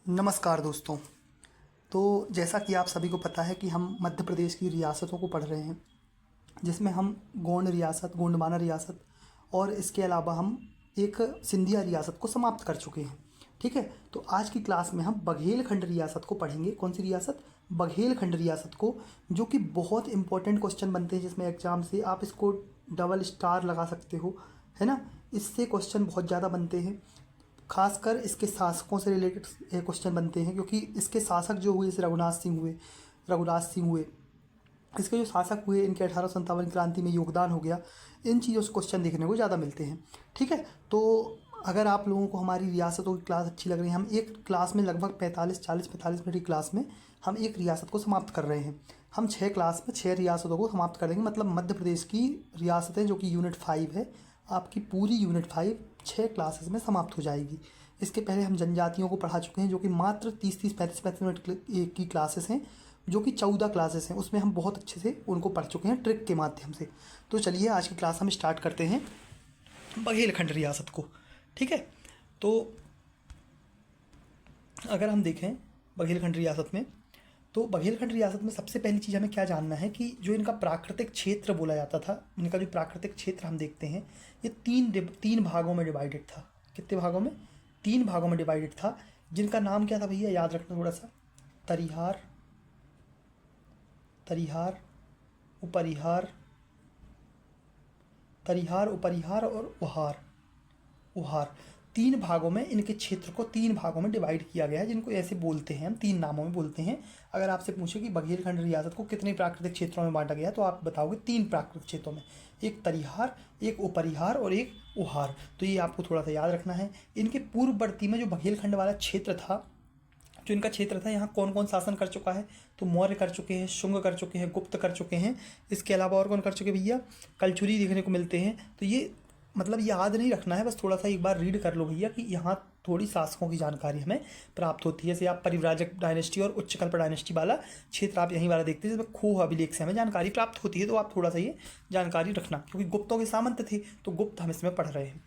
नमस्कार दोस्तों। तो जैसा कि आप सभी को पता है कि हम मध्य प्रदेश की रियासतों को पढ़ रहे हैं, जिसमें हम गोंड रियासत, गोंडवाना रियासत और इसके अलावा हम एक सिंधिया रियासत को समाप्त कर चुके हैं। ठीक है, तो आज की क्लास में हम बघेलखंड रियासत को पढ़ेंगे। कौन सी रियासत? बघेलखंड रियासत को, जो कि बहुत इंपॉर्टेंट क्वेश्चन बनते हैं, जिसमें एग्जाम से आप इसको डबल स्टार लगा सकते हो, है ना। इससे क्वेश्चन बहुत ज़्यादा बनते हैं, खासकर इसके शासकों से रिलेटेड क्वेश्चन बनते हैं, क्योंकि इसके शासक जो हुए, जैसे रघुनाथ सिंह हुए, इसके जो शासक हुए, इनके 1857 क्रांति में योगदान हो गया। इन चीज़ों से क्वेश्चन देखने को ज़्यादा मिलते हैं। ठीक है, तो अगर आप लोगों को हमारी रियासतों की क्लास अच्छी लग रही है, हम एक क्लास में लगभग 45 मिनट की क्लास में हम एक रियासत को समाप्त कर रहे हैं। हम 6 क्लास में 6 रियासतों को समाप्त कर देंगे, मतलब मध्य प्रदेश की रियासतें, जो कि यूनिट 5 है, आपकी पूरी यूनिट 5 6 क्लासेस में समाप्त हो जाएगी। इसके पहले हम जनजातियों को पढ़ा चुके हैं, जो कि मात्र 35 मिनट की क्लासेस हैं, जो कि 14 क्लासेस हैं। उसमें हम बहुत अच्छे से उनको पढ़ चुके हैं ट्रिक के माध्यम से। तो चलिए आज की क्लास हम स्टार्ट करते हैं बघेलखंड रियासत को। ठीक है, तो अगर हम देखें बघेलखंड रियासत में, तो बघेलखंड रियासत में सबसे पहली चीज़ हमें क्या जानना है कि जो इनका प्राकृतिक क्षेत्र बोला जाता था, इनका जो प्राकृतिक क्षेत्र हम देखते हैं, ये तीन भागों में डिवाइडेड था। कितने भागों में? 3 भागों में डिवाइडेड था, जिनका नाम क्या था भैया, याद रखना थोड़ा सा। तरिहार, उपरिहार और उहार। 3 भागों में इनके क्षेत्र को 3 भागों में डिवाइड किया गया है, जिनको ऐसे बोलते हैं, हम 3 नामों में बोलते हैं। अगर आपसे पूछे कि बघेलखंड रियासत को कितने प्राकृतिक क्षेत्रों में बांटा गया, तो आप बताओगे 3 प्राकृतिक क्षेत्रों में, एक तरिहार, एक उपरिहार और एक उहार। तो ये आपको थोड़ा सा याद रखना है। इनके पूर्ववर्ती में जो बघेलखंड वाला क्षेत्र था, जो इनका क्षेत्र था, यहाँ कौन कौन शासन कर चुका है? तो मौर्य कर चुके हैं, शुंग कर चुके हैं, गुप्त कर चुके हैं। इसके अलावा और कौन कर चुके भैया? कलचुरी देखने को मिलते हैं। तो ये मतलब याद नहीं रखना है, बस थोड़ा सा एक बार रीड कर लो भैया, कि यहाँ थोड़ी शासकों की जानकारी हमें प्राप्त होती है। जैसे आप परिव्राजक डायनेस्टी और उच्चकल्प डायनेस्टी वाला क्षेत्र आप यहीं वाला देखते हैं, जिसमें खोह अभिलेख से हमें जानकारी प्राप्त होती है। तो आप थोड़ा सा ये जानकारी रखना, क्योंकि गुप्तों के सामंत थे, तो गुप्त हम इसमें पढ़ रहे हैं।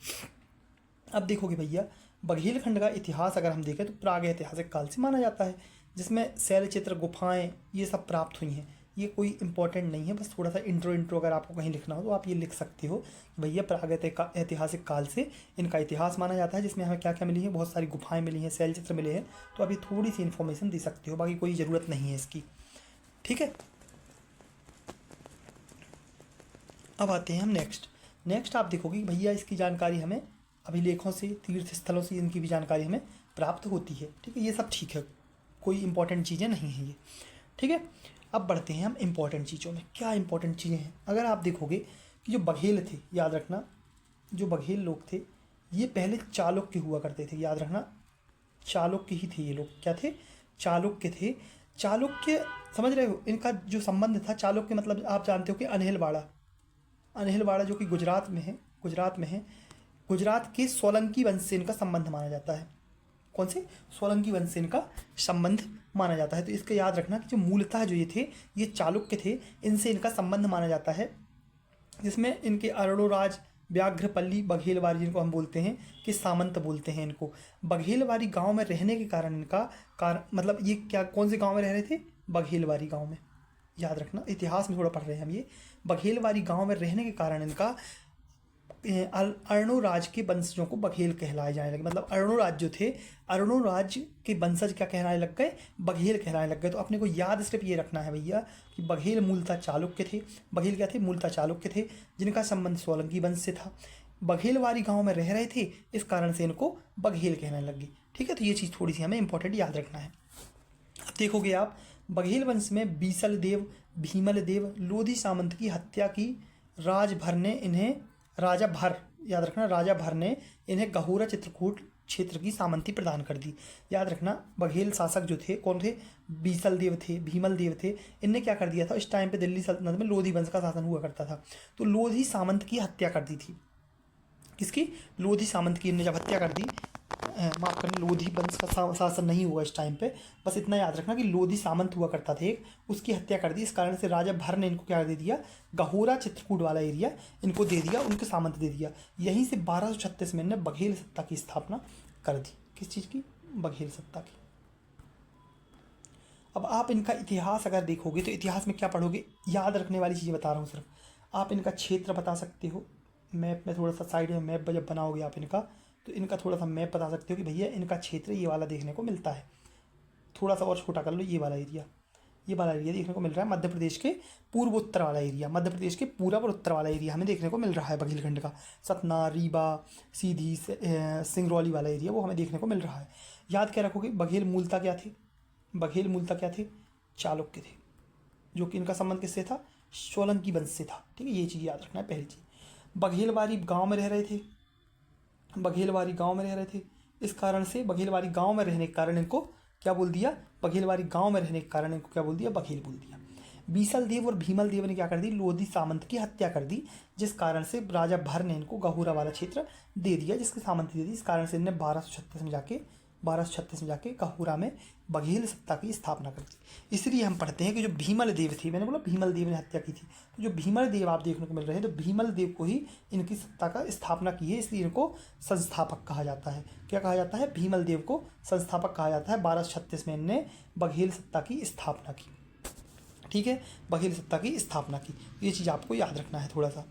अब देखोगे भैया, बघेलखंड का इतिहास अगर हम देखें तो प्रागैतिहासिक काल से माना जाता है, जिसमें शैलचित्र, गुफाएं, ये सब प्राप्त हुई हैं। ये कोई इंपॉर्टेंट नहीं है, बस थोड़ा सा इंट्रो अगर आपको कहीं लिखना हो तो आप ये लिख सकते हो कि भैया प्रागैतिहासिक काल से इनका इतिहास माना जाता है, जिसमें हमें क्या क्या मिली है, बहुत सारी गुफाएं मिली हैं, शैलचित्र मिले हैं। तो अभी थोड़ी सी इन्फॉर्मेशन दे सकते हो, बाकी कोई ज़रूरत नहीं है इसकी। ठीक है, अब आते हैं हम नेक्स्ट आप देखोगे कि भैया इसकी जानकारी हमें अभिलेखों से, तीर्थ स्थलों से इनकी भी जानकारी हमें प्राप्त होती है। ठीक है, ये सब ठीक है, कोई इंपॉर्टेंट चीज़ें नहीं हैं ये। ठीक है, अब बढ़ते हैं हम इंपॉर्टेंट चीज़ों में। क्या इंपॉर्टेंट चीज़ें हैं? अगर आप देखोगे कि जो बघेल थे, याद रखना, जो बघेल लोग थे, ये पहले चालुक्य हुआ करते थे। याद रखना, चालुक्य ही थे ये लोग। क्या थे? चालुक्य थे। चालुक्य, समझ रहे हो, इनका जो संबंध था, चालुक्य मतलब आप जानते हो कि अनहिलवाड़ा जो कि गुजरात में है, गुजरात के सोलंकी वंश से इनका संबंध माना जाता है। कौन से? सोलंकी वंश से इनका संबंध माना जाता है। तो इसका याद रखना कि जो मूलतः जो ये थे, ये चालुक्य थे, इनसे इनका संबंध माना जाता है, जिसमें इनके अरणोराज, व्याघ्रपल्ली, बघेलवारी, जिनको हम बोलते हैं कि सामंत बोलते हैं इनको। बघेलवारी गांव में रहने के कारण इनका मतलब ये क्या, कौन से गांव में रह रहे थे? बघेलवारी गांव में। याद रखना, इतिहास में थोड़ा पढ़ रहे हैं हम ये। बघेलवारी गांव में रहने के कारण इनका अर्णोराज के वंशजों को बघेल कहलाए जाने लगे। मतलब अर्णोराज जो थे, अर्णोराज के वंशज क्या कहलाने लग गए? बघेल कहलाने लग गए। तो अपने को याद सिर्फ ये रखना है भैया कि बघेल मूलतः चालुक्य थे। बघेल क्या थे? मूलतः चालुक्य थे, जिनका संबंध सोलंकी वंश से था। बघेलवारी गांव में रह रहे थे, इस कारण से इनको बघेल कहने लगे। ठीक है, तो ये चीज़ थोड़ी सी हमें इंपॉर्टेंट याद रखना है। अब देखोगे आप, बघेल वंश में बीसल देव, भीमल देव, लोधी सामंत की हत्या की राजा भर, याद रखना, राजा भर ने इन्हें गहोरा चित्रकूट क्षेत्र की सामंती प्रदान कर दी। याद रखना, बघेल शासक जो थे, कौन थे? बीसल देव थे, भीमल देव थे। इनने क्या कर दिया था? इस टाइम पे दिल्ली सल्तनत में लोधी वंश का शासन हुआ करता था, तो लोधी सामंत की हत्या कर दी थी। किसकी? लोधी सामंत की इनने जब हत्या कर दी, माफ करना, लोधी वंश का शासन नहीं हुआ इस टाइम पे, बस इतना याद रखना कि लोधी सामंत हुआ करता था एक, उसकी हत्या कर दी। इस कारण से राजा भर ने इनको क्या दे दिया? गहोरा चित्रकूट वाला एरिया इनको दे दिया, उनके सामंत दे दिया। यहीं से 1236 में इन्होंने बघेल सत्ता की स्थापना कर दी। किस चीज़ की? बघेल सत्ता की। अब आप इनका इतिहास अगर देखोगे तो इतिहास में क्या पढ़ोगे, याद रखने वाली चीज़ें बता रहा हूँ सिर्फ। आप इनका क्षेत्र बता सकते हो, मैप में थोड़ा सा साइड में मैप जब बनाओगे आप इनका, तो इनका थोड़ा सा मैप बता सकते हो कि भैया इनका क्षेत्र ये वाला देखने को मिलता है। थोड़ा सा और छोटा कर लो, ये वाला एरिया, ये वाला एरिया देखने को मिल रहा है मध्य प्रदेश के पूर्व उत्तर वाला एरिया, मध्य प्रदेश के पूर्व और उत्तर वाला एरिया हमें देखने को मिल रहा है बघेलखंड का। सतना, रीवा, सीधी, सिंगरौली वाला एरिया वो हमें देखने को मिल रहा है। याद क्या रखोगे, बघेल मूलतः क्या थे, बघेल मूलतः क्या थे, चालुक्य थे, जो कि इनका संबंध किससे था, सोलंकी वंश से था। ठीक है, ये चीज़ याद रखना है पहली चीज़। बघेलवारी गांव में रह रहे थे, बघेलवारी गांव में रह रहे थे, इस कारण से बघेलवारी गांव में रहने के कारण इनको क्या बोल दिया, बघेलवारी गांव में रहने के कारण इनको क्या बोल दिया, बघेल बोल दिया। बीसल देव और भीमल देव ने क्या कर दी, लोधी सामंत की हत्या कर दी, जिस कारण से राजा भर ने इनको गहुरा वाला क्षेत्र दे दिया, जिसकी सामंती दे दी। इस कारण से इन्हें 1236 में जाके गहुरा में बघेल सत्ता की स्थापना कर दी। इसलिए हम पढ़ते हैं कि जो भीमल देव थे, मैंने बोला भीमल देव ने हत्या की थी, तो जो भीमल देव आप देखने को मिल रहे हैं, तो भीमल देव को ही इनकी सत्ता का स्थापना की है, इसलिए इनको संस्थापक कहा जाता है। क्या कहा जाता है, भीमल देव को संस्थापक कहा जाता है। 1236 में इनने बघेल सत्ता की स्थापना की। ठीक है, बघेल सत्ता की स्थापना की, ये चीज़ आपको याद रखना है थोड़ा सा।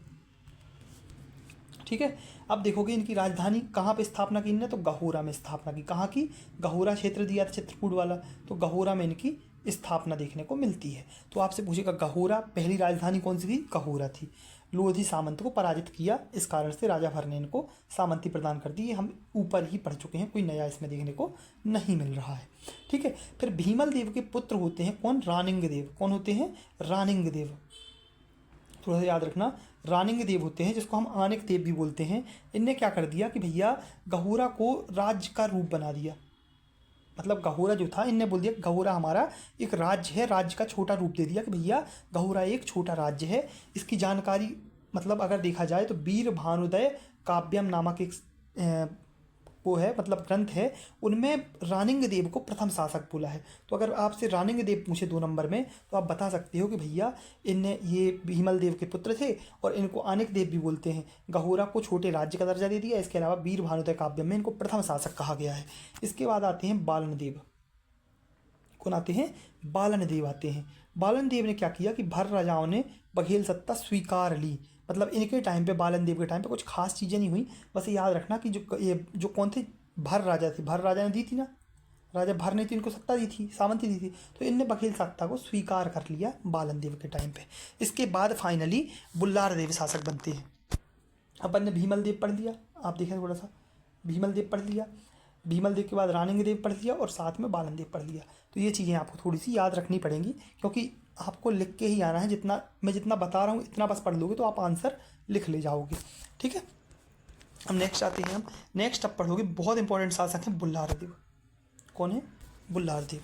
ठीक है, अब देखोगे इनकी राजधानी कहाँ पे स्थापना की इनने, तो गहुरा में स्थापना की। कहाँ की, गहुरा क्षेत्र दिया था चित्रकूट वाला, तो गहुरा में इनकी स्थापना देखने को मिलती है। तो आपसे पूछेगा गहुरा पहली राजधानी कौन सी थी, गहुरा थी। लोधी सामंत को पराजित किया, इस कारण से राजा भर ने इनको सामंती प्रदान कर दी। हम ऊपर ही पढ़ चुके हैं, कोई नया इसमें देखने को नहीं मिल रहा है। ठीक है, फिर भीमल देव के पुत्र होते हैं कौन, रानिंग देव। कौन होते हैं, रानिंग देव, थोड़ा सा याद रखना, रानिंग देव होते हैं, जिसको हम आनिक देव भी बोलते हैं। इनने क्या कर दिया कि भैया गहुरा को राज्य का रूप बना दिया। मतलब गहुरा जो था, इनने बोल दिया गहुरा हमारा एक राज्य है, राज्य का छोटा रूप दे दिया कि भैया गहुरा एक छोटा राज्य है। इसकी जानकारी मतलब अगर देखा जाए तो वीर भानुदय काव्यम नामक एक वो है, मतलब ग्रंथ है, उनमें रानिंग देव को प्रथम शासक बोला है। तो अगर आपसे रानिंग देव पूछे 2 नंबर में, तो आप बता सकते हो कि भैया इनने ये भीमल देव के पुत्र थे और इनको आनिक देव भी बोलते हैं। गहुरा को छोटे राज्य का दर्जा दे दिया। इसके अलावा वीर भानुदय काव्य में इनको प्रथम शासक कहा गया है। इसके बाद आते हैं बालन देव। कौन आते हैं, बालन देव आते हैं। बालन देव ने क्या किया कि भर राजाओं ने बघेल सत्ता स्वीकार ली। मतलब इनके टाइम पे, बालन देव के टाइम पे कुछ खास चीज़ें नहीं हुई। बस याद रखना कि जो कौन थे, भर राजा थे, भर राजा ने दी थी ना, राजा भर ने तो इनको सत्ता दी थी, सामंती दी थी, तो इनने बघेल सत्ता को स्वीकार कर लिया बालन देव के टाइम पे। इसके बाद फाइनली बुल्लार देव शासक बनते हैं। अपन ने भीमल देव पढ़ लिया, आप देखें थोड़ा सा, भीमल देव पढ़ लिया, भीमल देव के बाद रानिंग देव पढ़ लिया और साथ में बालन देव पढ़ लिया। तो ये चीज़ें आपको थोड़ी सी याद रखनी पड़ेंगी, क्योंकि आपको लिख के ही आना है। जितना बता रहा हूँ इतना बस पढ़ लोगे तो आप आंसर लिख ले जाओगे। ठीक है, हम नेक्स्ट आते हैं। हम नेक्स्ट अब पढ़ोगे, बहुत इंपॉर्टेंट शासक हैं बुल्लार देव। कौन है, बुल्लार देव।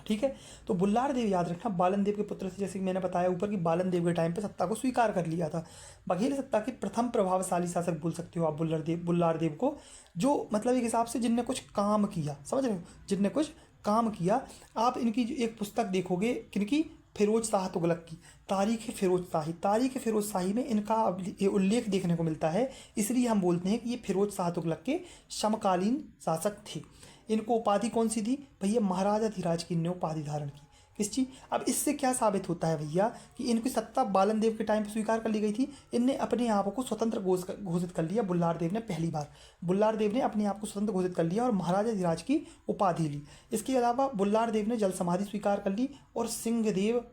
ठीक है, तो बुल्लार देव याद रखना बालन देव के पुत्र थे, जैसे कि मैंने बताया ऊपर कि बालन देव के टाइम पे सत्ता को स्वीकार कर लिया था। बघेल सत्ता के प्रथम प्रभावशाली शासक बोल सकते हो आप बुल्लार देव को, जो मतलब एक हिसाब से जिनने कुछ काम किया, समझ रहे हो, जिनने कुछ काम किया। आप इनकी जो एक पुस्तक देखोगे किनकी, फिरोज शाह तुगलक की, तारीख फिरोज शाही। तारीख फिरोज शाही में इनका उल्लेख देखने को मिलता है, इसलिए हम बोलते हैं कि ये फिरोज शाह तुगलक के समकालीन शासक थे। इनको उपाधि कौन सी थी भैया, महाराजा धीराज की इनने उपाधि धारण की। किस चीज़, अब इससे क्या साबित होता है भैया कि इनकी सत्ता बालन देव के टाइम पर स्वीकार कर ली गई थी। इनने अपने आप को स्वतंत्र घोषित कर लिया, बुल्लार देव ने पहली बार, बुल्लार देव ने अपने आप को स्वतंत्र घोषित कर लिया और महाराजा धीराज की उपाधि ली। इसके अलावा बुल्लार देव ने जल समाधि स्वीकार कर ली और सिंहदेव,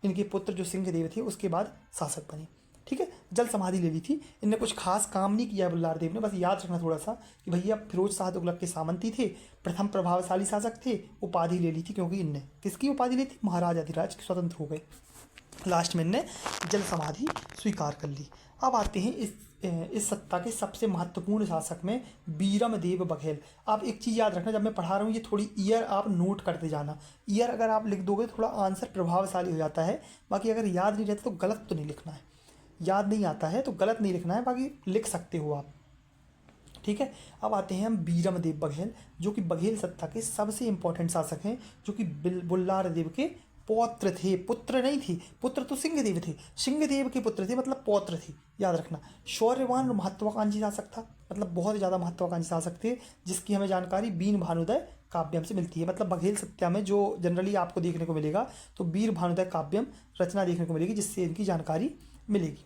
इनके पुत्र जो सिंहदेव थे, उसके बाद शासक बने। ठीक है, जल समाधि ले ली थी। इनने कुछ खास काम नहीं किया बुल्लार देव ने, बस याद रखना थोड़ा सा कि भैया फिरोज शाह तुगलक के सामंती थे, प्रथम प्रभावशाली शासक थे, उपाधि ले ली थी, क्योंकि इनने किसकी उपाधि ली थी, महाराजा धीराज के, स्वतंत्र हो गए। लास्ट में इनने जल समाधि स्वीकार कर ली। अब आते हैं इस सत्ता के सबसे महत्वपूर्ण शासक में बीरम देव बघेल। आप एक चीज़ याद रखना, जब मैं पढ़ा रहा हूँ ये थोड़ी ईयर आप नोट करते जाना। ईयर अगर आप लिख दोगे तो थोड़ा आंसर प्रभावशाली हो जाता है, बाकी अगर याद नहीं रहता तो गलत तो नहीं लिखना है, याद नहीं आता है तो गलत नहीं लिखना है, बाकी लिख सकते हो आप। ठीक है, अब आते हैं हम बीरम देव बघेल, जो कि बघेल सत्ता के सबसे इंपॉर्टेंट शासक हैं, जो कि बुल्लार देव के पौत्र थे, पुत्र नहीं थे। पुत्र तो सिंहदेव थे, सिंहदेव के पुत्र थे, मतलब पौत्र थे, याद रखना। शौर्यवान और महत्वाकांक्षी शासक था, मतलब बहुत ज़्यादा महत्वाकांक्षी शासक थे, जिसकी हमें जानकारी बीन भानुदय काव्यम से मिलती है। मतलब बघेल सत्या में जो जनरली आपको देखने को मिलेगा तो वीर भानुदय काव्यम रचना देखने को मिलेगी, जिससे इनकी जानकारी मिलेगी।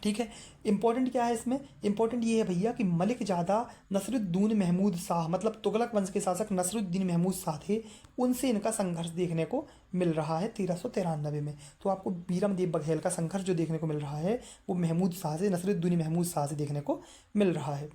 ठीक है, इंपॉर्टेंट क्या है इसमें? इंपॉर्टेंट ये है भैया कि मलिक ज़्यादा नसरुद्दीन महमूद शाह, मतलब तुगलक वंश के शासक नसरुद्दीन महमूद शाह थे, उनसे इनका संघर्ष देखने को मिल रहा है 1393 में। तो आपको बीरम देव बघेल का संघर्ष जो देखने को मिल रहा है वो महमूद शाह से, नसरुद्दीन महमूद शाह से देखने को मिल रहा है।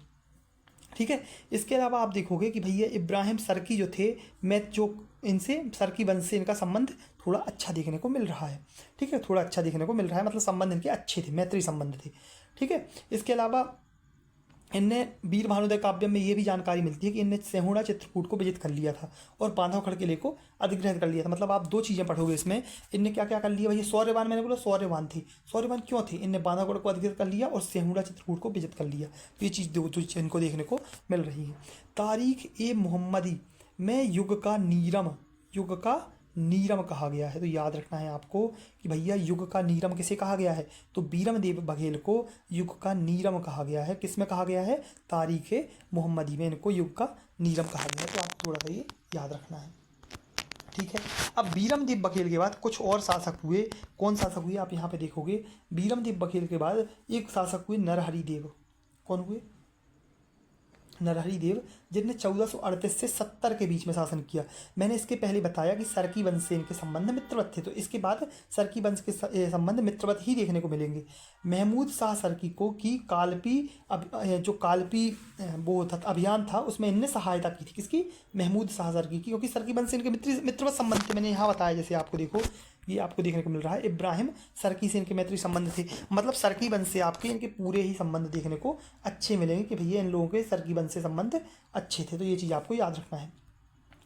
ठीक है, इसके अलावा आप देखोगे कि भैया इब्राहिम सरकी जो थे, मैं जो इनसे सरकी वंश से इनका संबंध थोड़ा अच्छा देखने को मिल रहा है। ठीक है, थोड़ा अच्छा देखने को मिल रहा है, मतलब संबंध इनके अच्छे थे, मैत्री संबंध थे। ठीक है, इसके अलावा इनने वीर भानुदय काव्य में ये भी जानकारी मिलती है कि इनने सेहुड़ा चित्रकूट को विजित कर लिया था और बांधवगढ़ किले को अधिग्रहित कर लिया था। मतलब आप दो चीज़ें पढ़ोगे इसमें, इनने क्या क्या कर लिया भैया? शौर्यवान, मैंने बोला शौर्यवान थे। शौर्यवान क्यों थे? इनने बांधवगढ़ को अधिग्रहित कर लिया और सेहुड़ा चित्रकूट को विजित कर लिया। तो ये चीज़ दो चीज़ इनको देखने को मिल रही है। तारीख ए मोहम्मदी में युग का नीरम कहा गया है। तो याद रखना है आपको कि भैया युग का नीरम किसे कहा गया है? तो बीरम देव बघेल को युग का नीरम कहा गया है। किस में कहा गया है? तारीख मोहम्मदी में इनको युग का नीरम कहा गया है। तो आपको थोड़ा सा ये याद रखना है। ठीक है, अब बीरम देव बघेल के बाद कुछ और शासक हुए। कौन शासक हुए आप यहाँ पे देखोगे? बीरम देव बघेल के बाद एक शासक हुए नरहरि देव। कौन हुए? नरहरि देव, जिनने 1438 से 70 के बीच में शासन किया। मैंने इसके पहले बताया कि सरकी वंश से इनके संबंध मित्रवत थे, तो इसके बाद सरकी वंश के संबंध मित्रवत ही देखने को मिलेंगे। महमूद शाह सरकी को की जो कालपी वो था अभियान था, उसमें इनने सहायता की थी। किसकी? महमूद शाह सरकी की, क्योंकि सरकी वंश से इनके मित्रवत संबंध थे। मैंने यहाँ बताया, जैसे आपको देखो ये आपको देखने को मिल रहा है, इब्राहिम सरकी से इनके मैत्री संबंध थे। मतलब सरकी वंश से आपके इनके पूरे ही संबंध देखने को अच्छे मिलेंगे कि भैया इन लोगों के सरकी वंश से संबंध अच्छे थे। तो ये चीज़ आपको याद रखना है।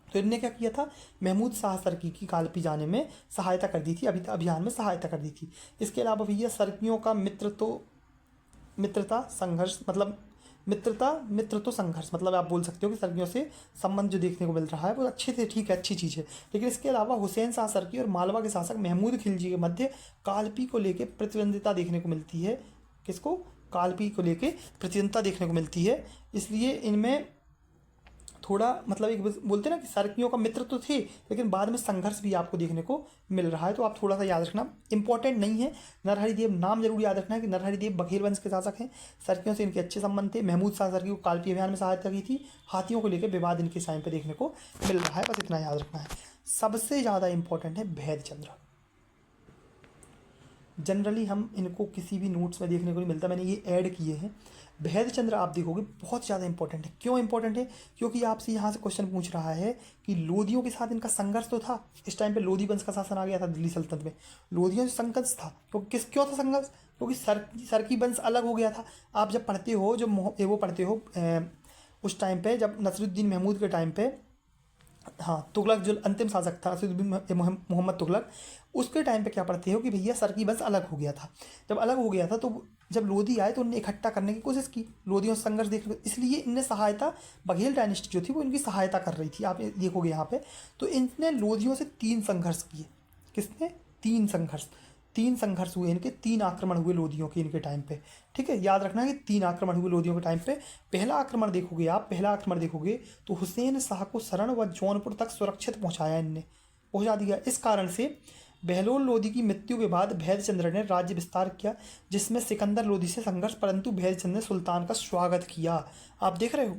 तो इनने क्या किया था? महमूद शाह सरकी की कालपी जाने में सहायता कर दी थी, अभियान में सहायता कर दी थी। इसके अलावा भैया सरकियों का मित्रता संघर्ष, मतलब आप बोल सकते हो कि सरकियों से संबंध जो देखने को मिल रहा है वो अच्छे थे। ठीक है, अच्छी चीज़ है। लेकिन इसके अलावा हुसैन शाह सरकी और मालवा के शासक महमूद खिलजी के मध्य कालपी को लेकर प्रतिद्वंदिता देखने को मिलती है। किसको? कालपी को लेकर प्रतिद्वंदिता देखने को मिलती है। इसलिए इनमें थोड़ा मतलब एक बोलते हैं ना कि सरकियों का मित्र तो थे, लेकिन बाद में संघर्ष भी आपको देखने को मिल रहा है। तो आप थोड़ा सा याद रखना, इंपॉर्टेंट नहीं है। नरहरि देव नाम जरूर याद रखना है कि नरहरि देव बघेल वंश के शासक हैं, सरकियों से इनके अच्छे संबंध थे। महमूद शाह सरकी को कालपी अभियान में सहायता की थी। हाथियों को लेकर विवाद इनके टाइम पे देखने को मिल रहा है, बस इतना याद रखना है। सबसे ज़्यादा इंपॉर्टेंट है भैदचंद्र। जनरली हम इनको किसी भी नोट्स में देखने को नहीं मिलता, मैंने ये ऐड किए हैं। भैदचंद्र आप देखोगे बहुत ज़्यादा इंपॉर्टेंट है। क्यों इंपॉर्टेंट है? क्योंकि आपसे यहाँ से क्वेश्चन पूछ रहा है कि लोधियों के साथ इनका संघर्ष तो था। इस टाइम पे लोधी वंश का शासन आ गया था दिल्ली सल्तनत में, लोधियों से संघर्ष था। क्यों था संघर्ष? क्योंकि सरकी वंश अलग हो गया था। आप जब पढ़ते हो, वो पढ़ते हो उस टाइम पे जब नसरुद्दीन महमूद के टाइम पे, हाँ, तुगलक जो अंतिम शासक था मोहम्मद तुगलक, उसके टाइम पे क्या पढ़ते हो कि भैया सरकी वंश अलग हो गया था। जब अलग हो गया था तो जब लोधी आए तो उन्हें इकट्ठा करने की कोशिश की, लोधियों से संघर्ष देखने को, इसलिए इनने सहायता, बघेल डायनेस्टी जो थी वो इनकी सहायता कर रही थी। आप देखोगे यहाँ पे, तो इनने लोधियों से 3 संघर्ष किए। किसने? 3 संघर्ष हुए इनके, 3 आक्रमण हुए लोधियों के इनके टाइम पे। ठीक है, याद रखना है कि 3 आक्रमण हुए लोधियों के टाइम पे। पहला आक्रमण देखोगे तो हुसैन शाह को सरण व जौनपुर तक सुरक्षित पहुंचा दिया। इस कारण से बहलोल लोधी की मृत्यु के बाद भैदचंद्र ने राज्य विस्तार किया, जिसमें सिकंदर लोधी से संघर्ष, परंतु भैदचंद्र ने सुल्तान का स्वागत किया। आप देख रहे हो,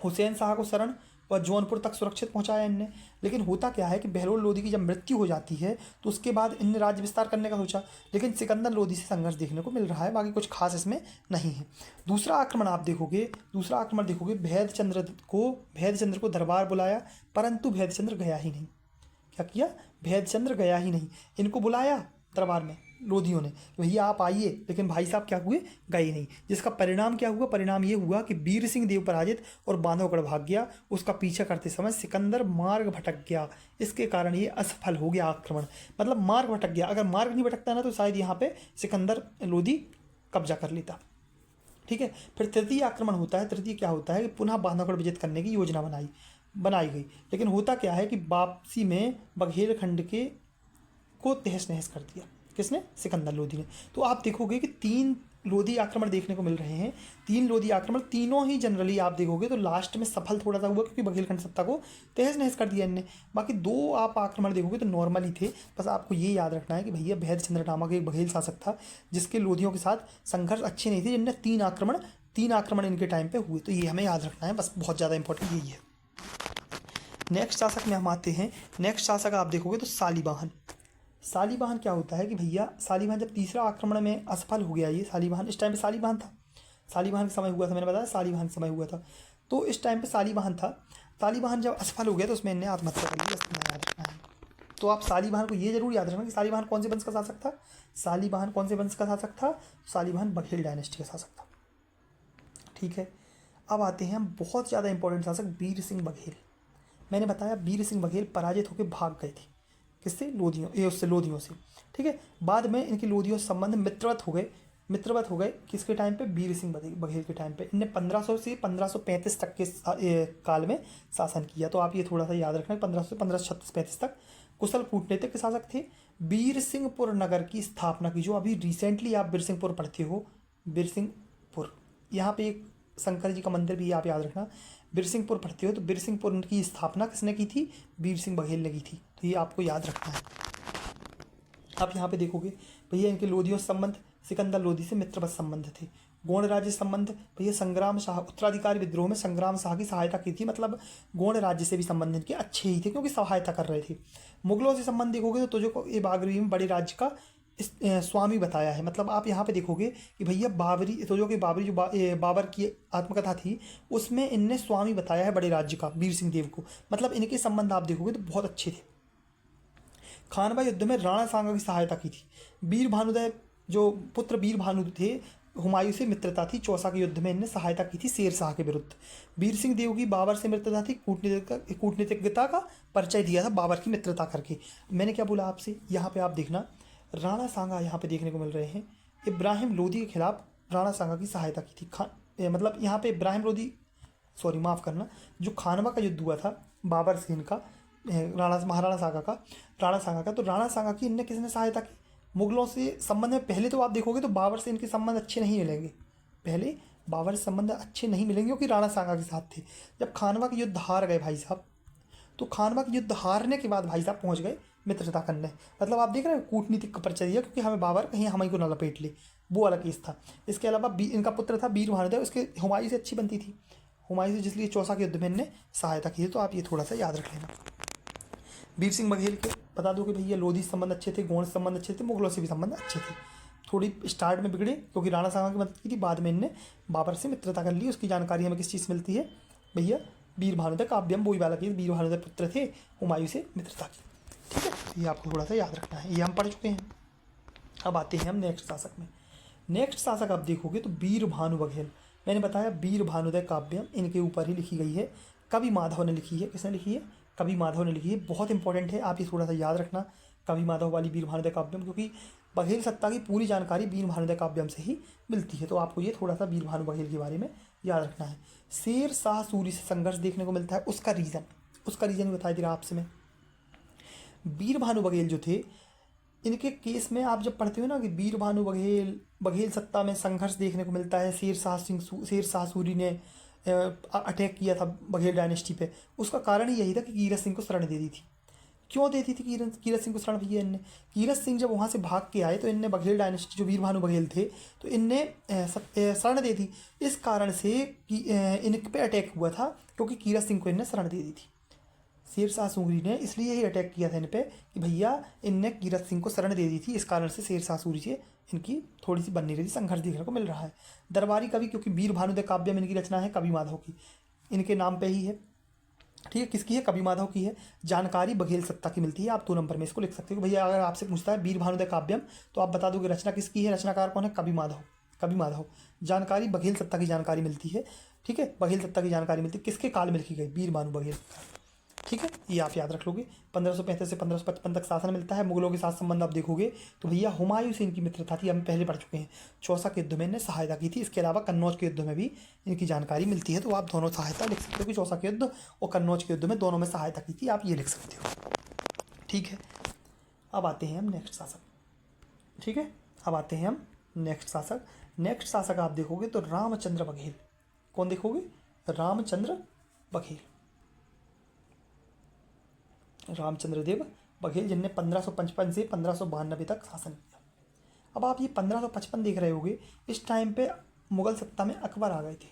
हुसैन शाह को सरण व जौनपुर तक सुरक्षित पहुंचाया इनने। लेकिन होता क्या है कि बहलोल लोधी की जब मृत्यु हो जाती है तो उसके बाद इनने राज्य विस्तार करने का सोचा, लेकिन सिकंदर लोधी से संघर्ष देखने को मिल रहा है, बाकी कुछ खास इसमें नहीं है। दूसरा आक्रमण देखोगे, भैदचंद्र को दरबार बुलाया, परंतु भैदचंद्र गया ही नहीं। क्या किया? भैदचंद्र गया ही नहीं। इनको बुलाया दरबार में लोधियों ने, भैया आप आइए, लेकिन भाई साहब क्या हुए? गए नहीं। जिसका परिणाम क्या हुआ? परिणाम ये हुआ कि वीर सिंह देव पराजित और बांधवगढ़ भाग गया। उसका पीछा करते समय सिकंदर मार्ग भटक गया, इसके कारण ये असफल हो गया आक्रमण। मतलब मार्ग भटक गया। अगर मार्ग नहीं भटकता ना तो शायद यहाँ पे सिकंदर लोधी कब्जा कर लेता। ठीक है, फिर तृतीय आक्रमण होता है। तृतीय क्या होता है कि पुनः बांधवगढ़ विजित करने की योजना बनाई। बनाई गई। लेकिन होता क्या है कि वापसी में बघेलखंड के को तहस नहस कर दिया। किसने? सिकंदर लोधी ने। तो आप देखोगे कि 3 लोधी आक्रमण देखने को मिल रहे हैं। 3 लोधी आक्रमण, तीनों ही जनरली आप देखोगे तो लास्ट में सफल थोड़ा सा हुआ, क्योंकि बघेलखंड सत्ता को तहस नहस कर दिया इनने। बाकी 2 आप आक्रमण देखोगे तो नॉर्मल ही थे। बस आपको ये याद रखना है कि भैया भैरचंद्र नामक एक बघेल शासक था जिसके लोधियों के साथ संघर्ष अच्छे नहीं थे, जिनने 3 आक्रमण इनके टाइम पे हुए। तो ये हमें याद रखना है, बस बहुत ज़्यादा इंपॉर्टेंट यही है। नेक्स्ट शासक में हम आते हैं। नेक्स्ट शासक आप देखोगे तो शालिवाहन। शालिवाहन क्या होता है कि भैया शालिवाहन जब तीसरा आक्रमण में असफल हो गया, ये शालिवाहन, इस टाइम पे शालिवाहन था, शालिवाहन का समय हुआ था, मैंने बताया शालिवाहन का समय हुआ था। तो इस टाइम पे शालिवाहन था। शालिवाहन जब असफल हो गया तो उसमें इन्हें आत्महत्या कर ली, इसमें याद रखना है। तो आप शालिवाहन को ये जरूर याद रखना कि शालिवाहन कौन से वंश का शासक था। शालिवाहन कौन से वंश का शासक था? शालिवाहन बघेल डायनेस्टी का शासक था। ठीक है, अब आते हैं हम बहुत ज़्यादा इंपॉर्टेंट शासक वीर सिंह बघेल। मैंने बताया वीर सिंह बघेल पराजित होकर भाग गए थे। किससे? लोधियों, ये उससे लोधियों से। ठीक है, बाद में इनकी लोधियों से संबंध मित्रवत हो गए। किसके टाइम पे? वीर सिंह बघेल के टाइम पे। इनने 1500 से 1535 तक के काल में शासन किया। तो आप ये थोड़ा सा याद रखना, 1500 से 1536-35 तक कुशल कूटनीतिक शासक थे। बीरसिंहपुर नगर की स्थापना की, जो अभी रिसेंटली आप बीरसिंहपुर पढ़ते हो, बीरसिंहपुर, यहाँ पे एक शंकर जी का मंदिर भी आप याद रखना। बीरसिंहपुर पढ़ते हो तो बीरसिंहपुर की स्थापना किसने की थी? वीर सिंह बघेल ने की थी। तो ये आपको याद रखना है। आप यहाँ पे देखोगे भैया इनके लोधियों से संबंध, सिकंदर लोधी से मित्रवत संबंध थे। गोंड राज्य संबंध, भैया संग्राम शाह, उत्तराधिकारी विद्रोह में संग्राम शाह की सहायता की थी, मतलब गोंड राज्य से भी संबंध इनके अच्छे ही थे क्योंकि सहायता कर रहे थे। मुगलों से संबंध देखोगे तो तुझे को ये बागरी में बड़े राज्य का स्वामी बताया है। मतलब आप यहाँ पे देखोगे कि भैया बाबरी, तो जो कि बाबरी जो बाबर की आत्मकथा थी उसमें इनने स्वामी बताया है बड़े राज्य का, वीर सिंह देव को। मतलब इनके संबंध आप देखोगे तो बहुत अच्छे थे। खानवा युद्ध में राणा सांगा की सहायता की थी। वीर भानुदय जो पुत्र वीर भानु थे, हुमायूं से मित्रता थी। चौसा के युद्ध में इनने सहायता की थी शेर शाह के विरुद्ध। वीर सिंह देव की बाबर से मित्रता थी, कूटनीतिज्ञता का परिचय दिया था बाबर की मित्रता करके। मैंने क्या बोला आपसे, यहाँ पे आप देखना राणा सांगा यहाँ पे देखने को मिल रहे हैं। इब्राहिम लोदी के खिलाफ राणा सांगा की सहायता की थी। मतलब यहाँ पे इब्राहिम लोदी, सॉरी माफ़ करना, जो खानवा का युद्ध हुआ था बाबर से इनका, महाराणा सांगा का, तो राणा सांगा की इनने किसने सहायता की? मुगलों से संबंध में पहले तो आप देखोगे तो बाबर से इनके संबंध अच्छे नहीं मिलेंगे, पहले बाबर से संबंध अच्छे नहीं मिलेंगे क्योंकि राणा सांगा के साथ थे। जब खानवा के युद्ध हार गए भाई साहब, तो खानवा के युद्ध हारने के बाद भाई साहब पहुंच गए मित्रता करने। मतलब आप देख रहे हैं कूटनीतिक का परिचय दिया, क्योंकि हमें बाबर कहीं हम ही को न लपेट ले, वो अलग केस था। इसके अलावा इनका पुत्र था वीर भानुदय, उसके हुमायूं से अच्छी बनती थी, हुमायूं से, जिसलिए चौसा के युद्ध में इनने सहायता की थी। तो आप ये थोड़ा सा याद रख लेना। वीर सिंह बघेल के बता दो कि भैया लोधी संबंध अच्छे थे, गोंड संबंध अच्छे थे, मुगलों से भी संबंध अच्छे थे। थोड़ी स्टार्ट में बिगड़े क्योंकि राणा सांगा की मदद की थी, बाद में इनने बाबर से मित्रता कर ली। उसकी जानकारी हमें किस चीज़ से मिलती है भैया? वीर भानुदय काव्यम वही वाला की, वीर भानुदय पुत्र थे, हुमायूं से मित्रता की। ठीक है, ये आपको थोड़ा सा याद रखना है, ये हम पढ़ चुके हैं। अब आते हैं हम नेक्स्ट शासक में। नेक्स्ट शासक आप देखोगे तो वीर भानु बघेल। मैंने बताया वीर भानुदय काव्यम इनके ऊपर ही लिखी गई है, कवि माधव ने लिखी है। किसने लिखी है? कवि माधव ने लिखी है। बहुत इंपॉर्टेंट है, आप ये थोड़ा सा याद रखना, कवि माधव वाली वीर भानुदय काव्यम, क्योंकि बघेल सत्ता की पूरी जानकारी वीर भानुदय काव्यम से ही मिलती है। तो आपको ये थोड़ा सा वीर भानु बघेल के बारे में याद रखना है। शेर शाह सूरी से संघर्ष देखने को मिलता है, उसका रीज़न भी बता दे रहा आपसे मैं। वीर भानु बघेल जो थे, इनके केस में आप जब पढ़ते हो ना कि वीर भानु बघेल सत्ता में संघर्ष देखने को मिलता है, शेर शाह सूरी ने अटैक किया था बघेल डायनेस्टी पे, उसका कारण ही यही था कि कीरत सिंह को शरण दे दी थी। क्यों देती थी कीरत सिंह को शरण भैया इनने? कीरत सिंह जब वहाँ से भाग के आए तो इनने बघेल डायनेस्टी, जो वीर भानु बघेल थे, तो इनने शरण दे दी। इस कारण से इन पे अटैक हुआ था क्योंकि कीरत सिंह को इनने शरण दे दी थी। शेर शाह सूरी ने इसलिए ही अटैक किया था इन पे कि भैया इनने कीरत सिंह को शरण दे दी थी। इस कारण से शेर शाह सूरी से इनकी थोड़ी सी बननी रही, संघर्ष देखने को मिल रहा है। दरबारी कवि, क्योंकि वीर भानुदय काव्य में इनकी रचना है कवि माधव की, इनके नाम पे ही है। ठीक है, किसकी है? कवि माधव की है। जानकारी बघेल सत्ता की मिलती है, आप 2 नंबर में इसको लिख सकते हो। भैया अगर आपसे पूछता है वीर भानुदय काव्यम, तो आप बता दोगे रचना किसकी है, रचनाकार कौन है? कवि माधव। जानकारी बघेल सत्ता की जानकारी मिलती है। ठीक है, बघेल सत्ता की जानकारी मिलती है, किसके काल में लिखी गई? वीर भानु बघेल। ठीक है, ये आप याद रख लोगे। 1535 से 1555 तक शासन मिलता है। मुगलों के साथ संबंध आप देखोगे तो भैया हुमायूं से इनकी मित्रता थी, हम पहले पढ़ चुके हैं। चौसा के युद्ध में इन्हें सहायता की थी। इसके अलावा कन्नौज के युद्ध में भी इनकी जानकारी मिलती है, तो आप दोनों सहायता लिख सकते हो कि चौसा के युद्ध और कन्नौज के युद्ध में दोनों में सहायता की थी, आप ये लिख सकते हो। ठीक है, अब आते हैं हम नेक्स्ट शासक। ठीक है, अब आते हैं हम नेक्स्ट शासक। नेक्स्ट शासक आप देखोगे तो रामचंद्र बघेल। कौन देखोगे? रामचंद्र बघेल, रामचंद्र देव बघेल, जिनने 1555 से 1592 तक शासन किया। अब आप ये 1555 देख रहे होगे, इस टाइम पे मुगल सत्ता में अकबर आ गए थे।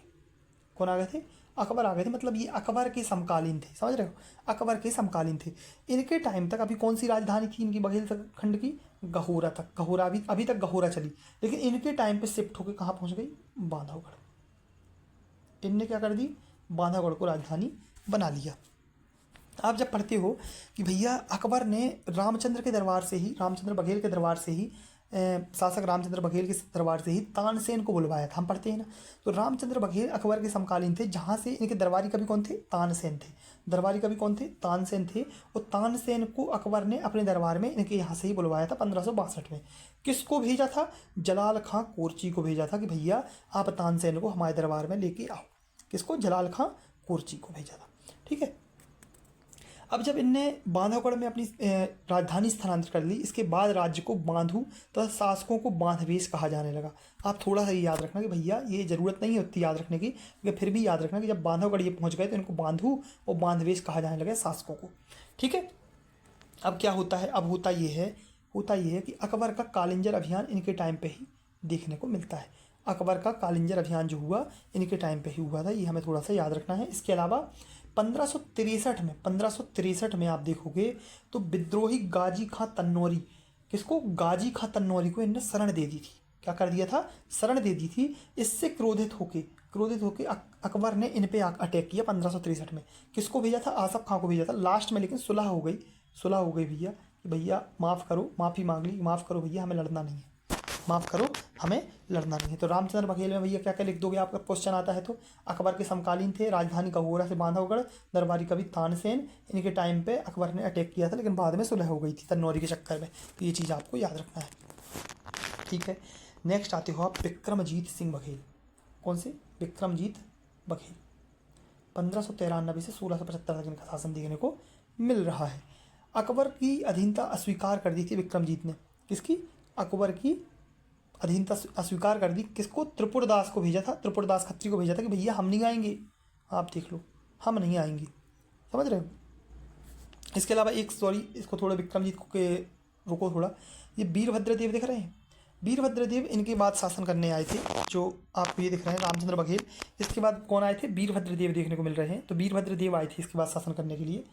कौन आ गए थे? अकबर आ गए थे, मतलब ये अकबर के समकालीन थे, समझ रहे हो? अकबर के समकालीन थे। इनके टाइम तक अभी कौन सी राजधानी थी इनकी बघेल खंड की? गहोरा तक। गहोरा अभी तक गहोरा चली, लेकिन इनके टाइम पे शिफ्ट होकर कहाँ पहुँच गई? बांधवगढ़। इनने क्या कर दी? बांधवगढ़ को राजधानी बना लिया। आप जब पढ़ते हो कि भैया अकबर ने रामचंद्र के दरबार से ही, रामचंद्र बघेल के दरबार से ही, शासक रामचंद्र बघेल के दरबार से ही तानसेन को बुलवाया था, हम पढ़ते हैं ना। तो रामचंद्र बघेल अकबर के समकालीन थे, जहाँ से इनके दरबारी कवि कौन थे? तानसेन थे। दरबारी कवि कौन थे? तानसेन थे। और तानसेन को अकबर ने अपने दरबार में इनके यहाँ से ही बुलवाया था 1562 में। किसको भेजा था? जलाल खां कोरची को भेजा था कि भैया आप तानसेन को हमारे दरबार में लेके आओ। किसको? जलाल खां कोरची को भेजा था। ठीक है, अब जब इनने बांधवगढ़ में अपनी राजधानी स्थानांतरित कर ली, इसके बाद राज्य को बांधु तथा शासकों को बांधवेश कहा जाने लगा। आप थोड़ा सा ये याद रखना कि भैया ये ज़रूरत नहीं होती याद रखने की, लेकिन फिर भी याद रखना कि जब बांधवगढ़ ये पहुंच गए तो इनको बांधु और बांधवेश कहा जाने लगा शासकों को। ठीक है, अब क्या होता है? अब होता ये है कि अकबर का कालिंजर अभियान इनके टाइम पर ही देखने को मिलता है। अकबर का कालिंजर अभियान जो हुआ इनके टाइम पे ही हुआ था, ये हमें थोड़ा सा याद रखना है। इसके अलावा 1563 में आप देखोगे तो विद्रोही गाजी खां तन्नौरी, किसको? गाजी खां तन्नौरी को इनने शरण दे दी थी। क्या कर दिया था? शरण दे दी थी। इससे क्रोधित होके अकबर ने इन पे अटैक किया 1563 में। किसको भेजा था? आसफ खां को भेजा था लास्ट में, लेकिन सुलह हो गई भैया कि भैया माफ़ करो, माफ़ी मांग ली, माफ़ करो भैया हमें लड़ना नहीं है, माफ़ करो हमें लड़ना नहीं है। तो रामचंद्र बघेल में भैया क्या क्या लिख दोगे? आपका क्वेश्चन आता है तो अकबर के समकालीन थे, राजधानी गहोरा से बांधवगढ़, दरबारी कवि तानसेन, इनके टाइम पे अकबर ने अटैक किया था, लेकिन बाद में सुलह हो गई थी तन्नौरी के चक्कर में। तो ये चीज़ आपको याद रखना है। ठीक है, नेक्स्ट आते हो आप विक्रमजीत सिंह बघेल। कौन से? विक्रमजीत बघेल। 1593 से 1675 तक इनका शासन देखने को मिल रहा है। अकबर की अधीनता अस्वीकार कर दी थी विक्रमजीत ने। किसकी? अकबर की अधीनता अस्वीकार कर दी। किसको? त्रिपुरदास को भेजा था, त्रिपुरदास खत्री को भेजा था कि भैया हम नहीं आएंगे, आप देख लो हम नहीं आएंगे, समझ रहे हो? इसके अलावा एक इसको थोड़ा विक्रमजीत को के रुको थोड़ा, ये वीरभद्र देव दिख रहे हैं? वीरभद्र देव इनके बाद शासन करने आए थे, जो आपको ये दिख रहे हैं रामचंद्र बघेल। इसके बाद कौन आए थे? वीरभद्र देव देखने को मिल रहे हैं। तो वीरभद्र देव आए थे इसके बाद शासन करने के लिए।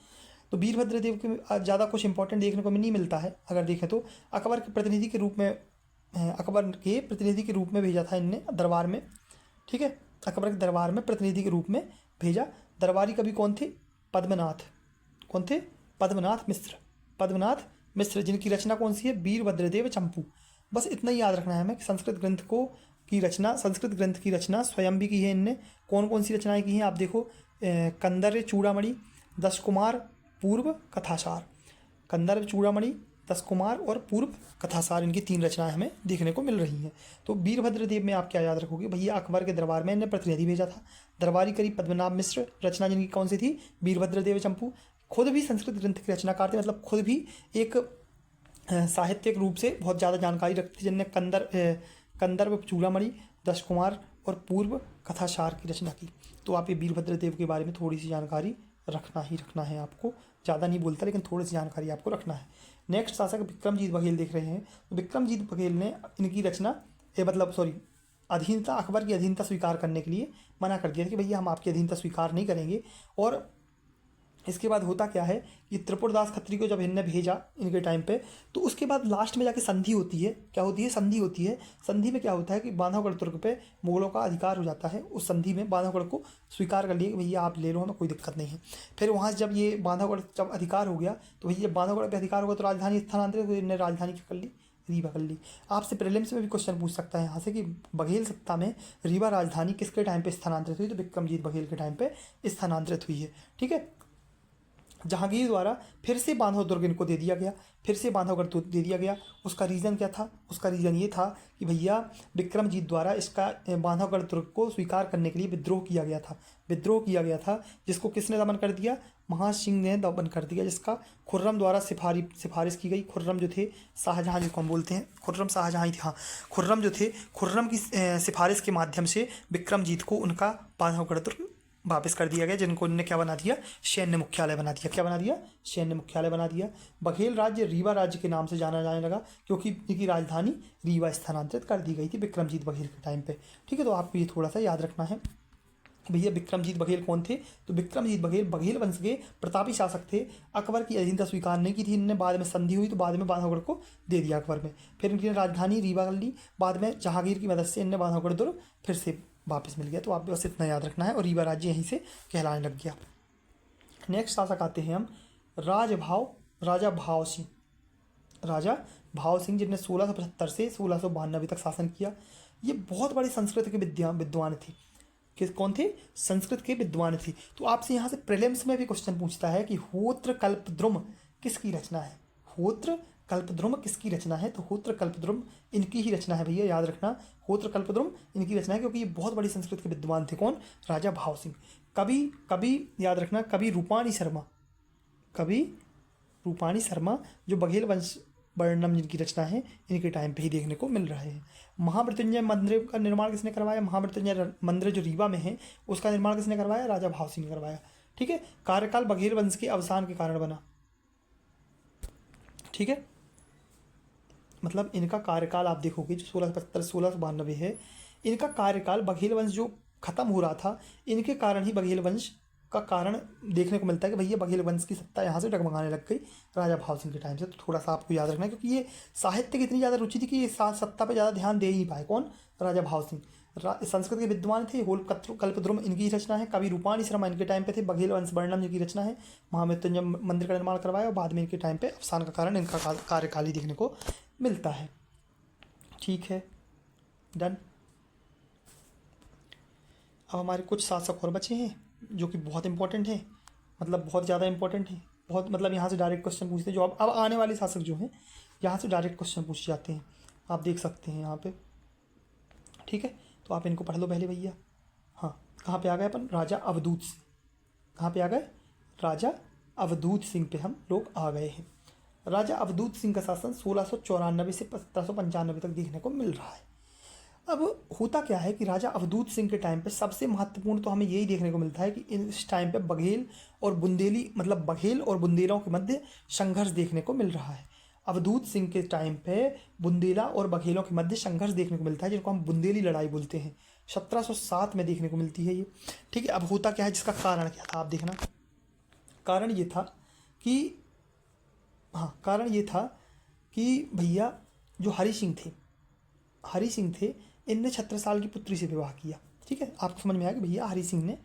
तो वीरभद्र देव के ज़्यादा कुछ इंपॉर्टेंट देखने को नहीं मिलता है। अगर देखें तो अकबर के प्रतिनिधि के रूप में भेजा था इनने दरबार में। ठीक है, अकबर के दरबार में प्रतिनिधि के रूप में भेजा। दरबारी कवि कौन थे? पद्मनाथ। कौन थे? पद्मनाथ मिश्र, जिनकी रचना कौन सी है? वीरभद्रदेव चंपू। बस इतना ही याद रखना है हमें कि संस्कृत ग्रंथ की रचना स्वयं भी की है इनने। कौन कौन सी रचनाएं की हैं आप देखो, कंदर्य चूड़ामणि, 10 कुमार, पूर्व कथासार। कंदर्य चूड़ामणि, 10 कुमार और पूर्व कथासार, इनकी 3 रचनाएं हमें देखने को मिल रही हैं। तो वीरभद्र देव में आप क्या याद रखोगे? भैया अकबर के दरबार में इन्हें प्रतिनिधि भेजा था। दरबारी कवि पद्मनाभ मिश्र, रचना जिनकी कौन सी थी? वीरभद्र देव चंपू। खुद भी संस्कृत ग्रंथ के रचनाकार थे, मतलब खुद भी एक साहित्यिक रूप से बहुत ज़्यादा जानकारी रखते, जिनने कंदर्प चूड़ामणि, 10 कुमार और पूर्व कथासार की रचना की। तो आप ये वीरभद्र देव के बारे में थोड़ी सी जानकारी रखना है आपको, ज़्यादा नहीं बोलता लेकिन थोड़ी सी जानकारी आपको रखना है। नेक्स्ट शासक विक्रमजीत बघेल देख रहे हैं। तो विक्रमजीत बघेल ने इनकी अधीनता, अकबर की अधीनता स्वीकार करने के लिए मना कर दिया था कि भैया हम आपकी अधीनता स्वीकार नहीं करेंगे। और इसके बाद होता क्या है कि त्रिपुरदास खत्री को जब इनने भेजा इनके टाइम पे, तो उसके बाद लास्ट में जाके संधि होती है। क्या होती है? संधि होती है। संधि में क्या होता है कि बांधवगढ़ तुर्क पे मुगलों का अधिकार हो जाता है। उस संधि में बांधवगढ़ को स्वीकार कर लिया कि भैया आप ले लो, हमें कोई दिक्कत नहीं है। फिर वहाँ से जब ये बांधवगढ़ जब अधिकार हो गया, तो भैया बांधवगढ़ पर अधिकार होगा तो राजधानी स्थानांतरित हुई, इन्हें राजधानी क्या कर ली? रीवा कर ली। आपसे प्रीलिम्स में भी क्वेश्चन पूछ सकता है यहाँ से कि बघेल सत्ता में रीवा राजधानी किसके टाइम पे स्थानांतरित हुई? तो विक्रमजीत बघेल के टाइम पे स्थानांतरित हुई है। ठीक है, जहांगीर द्वारा फिर से बांधव दुर्ग इनको दे दिया गया, फिर से बांधवगढ़ दे दिया गया। उसका रीज़न क्या था? उसका रीज़न ये था कि भैया विक्रमजीत द्वारा इसका बांधवगढ़ दुर्ग को स्वीकार करने के लिए विद्रोह किया गया था। विद्रोह किया गया था जिसको किसने दमन कर दिया? महासिंह ने दमन कर दिया, जिसका खुर्रम द्वारा सिफारिश की गई। खुर्रम जो थे, शाहजहाँ जिसको हम बोलते हैं, खुर्रम शाहजहाँ ही थे, हाँ। खुर्रम जो थे, खुर्रम की सिफारिश के माध्यम से विक्रमजीत को उनका बांधवगढ़ दुर्ग वापस कर दिया गया, जिनको उन्होंने क्या बना दिया? सैन्य मुख्यालय बना दिया। क्या बना दिया? सैन्य मुख्यालय बना दिया। बघेल राज्य रीवा राज्य के नाम से जाना जाने लगा, क्योंकि इनकी राजधानी रीवा स्थानांतरित कर दी गई थी विक्रमजीत बघेल के टाइम पे। ठीक है, तो आपको ये थोड़ा सा याद रखना है। भैया विक्रमजीत बघेल कौन थे? तो विक्रमजीत बघेल बघेल वंश के प्रतापी शासक थे। अकबर की अधीनता स्वीकार नहीं की थी इन्होंने, बाद में संधि हुई तो बाद में बांधवगढ़ को दे दिया अकबर में। फिर इनकी राजधानी रीवा कर ली, बाद में जहांगीर की मदद से इनने बांधवगढ़ दुर्ग फिर से वापस मिल गया। तो आप बस इतना याद रखना है, और रीवा राज्य यहीं से कहलाने लग गया। नेक्स्ट शासक आते हैं हम राजा भाव सिंह। राजा भाव सिंह, जिन्हें 1675 से 1692 तक शासन किया। ये बहुत बड़े संस्कृत के विद्वान थे। किस कौन थे? संस्कृत के विद्वान थे। तो आपसे यहाँ से प्रीलिम्स में भी क्वेश्चन पूछता है कि होत्र कल्पद्रुम किसकी रचना है? होत्र कल्पद्रुम किसकी रचना है? तो होत्र कल्पद्रुम इनकी ही रचना है भैया, याद रखना। होत्र कल्पद्रुम इनकी रचना है, क्योंकि ये बहुत बड़ी संस्कृत के विद्वान थे। कौन? राजा भाव सिंह। कवि याद रखना, कवि रूपाणी शर्मा। कवि रूपाणी शर्मा जो बघेल वंश वर्णम जिनकी रचना है, इनके टाइम पे ही देखने को मिल रहे हैं। महामृत्युंजय मंदिर का निर्माण किसने करवाया? महामृत्युंजय मंदिर जो रीवा में है, उसका निर्माण किसने करवाया? राजा भाव सिंह ने करवाया। ठीक है, कार्यकाल बघेल वंश के अवसान के कारण बना। ठीक है, मतलब इनका कार्यकाल आप देखोगे जो 1675 1692 है, इनका कार्यकाल बघेल वंश जो खत्म हो रहा था, इनके कारण ही बघेल वंश का कारण देखने को मिलता है कि भैया बघेल वंश की सत्ता यहाँ से डगमगाने लग गई राजा भाव सिंह के टाइम से। तो थोड़ा सा आपको याद रखना है, क्योंकि ये साहित्य की इतनी ज़्यादा रुचि थी कि ये सत्ता पे ज़्यादा ध्यान दे ही नहीं पाए। कौन? राजा भाव सिंह। संस्कृत के विद्वान थे। कल्पद्रुम इनकी रचना है। कवि रूपाणी शर्मा इनके टाइम पे थे। बघेल वंश वर्णम जिनकी रचना है। महामृत्युंजय मंदिर का निर्माण करवाया, और बाद में इनके टाइम पे अवसान का कारण इनका कार्यकाल ही देखने को मिलता है। ठीक है, डन। अब हमारे कुछ शासक और बचे हैं जो कि बहुत इंपॉर्टेंट हैं, मतलब बहुत ज़्यादा इंपॉर्टेंट हैं। बहुत मतलब यहाँ से डायरेक्ट क्वेश्चन पूछते हैं, जो अब आने वाले शासक जो हैं यहाँ से डायरेक्ट क्वेश्चन पूछे जाते हैं। आप देख सकते हैं यहाँ पे। ठीक है, तो आप इनको पढ़ लो पहले भैया। हाँ, कहाँ पे आ गए अपन? राजा अवधूत सिंह। कहाँ पे आ गए? राजा अवधूत सिंह पे हम लोग आ गए हैं। राजा अवधूत सिंह का शासन 1694 से 1795 तक देखने को मिल रहा है। अब होता क्या है कि राजा अवधूत सिंह के टाइम पे सबसे महत्वपूर्ण तो हमें यही देखने को मिलता है कि इस टाइम पे बघेल और बुंदेली, मतलब बघेल और बुंदेलों के मध्य संघर्ष देखने को मिल रहा है। अवधूत सिंह के टाइम पे बुंदेला और बघेलों के मध्य संघर्ष देखने को मिलता है, जिनको हम बुंदेली लड़ाई बोलते हैं। 1707 में देखने को मिलती है ये। ठीक है, अब होता क्या है, जिसका कारण क्या था आप देखना। कारण ये था कि कारण ये था कि भैया जो हरि सिंह थे, इनने छत्रसाल की पुत्री से विवाह किया। ठीक है, आपको समझ में आया कि भैया हरि सिंह ने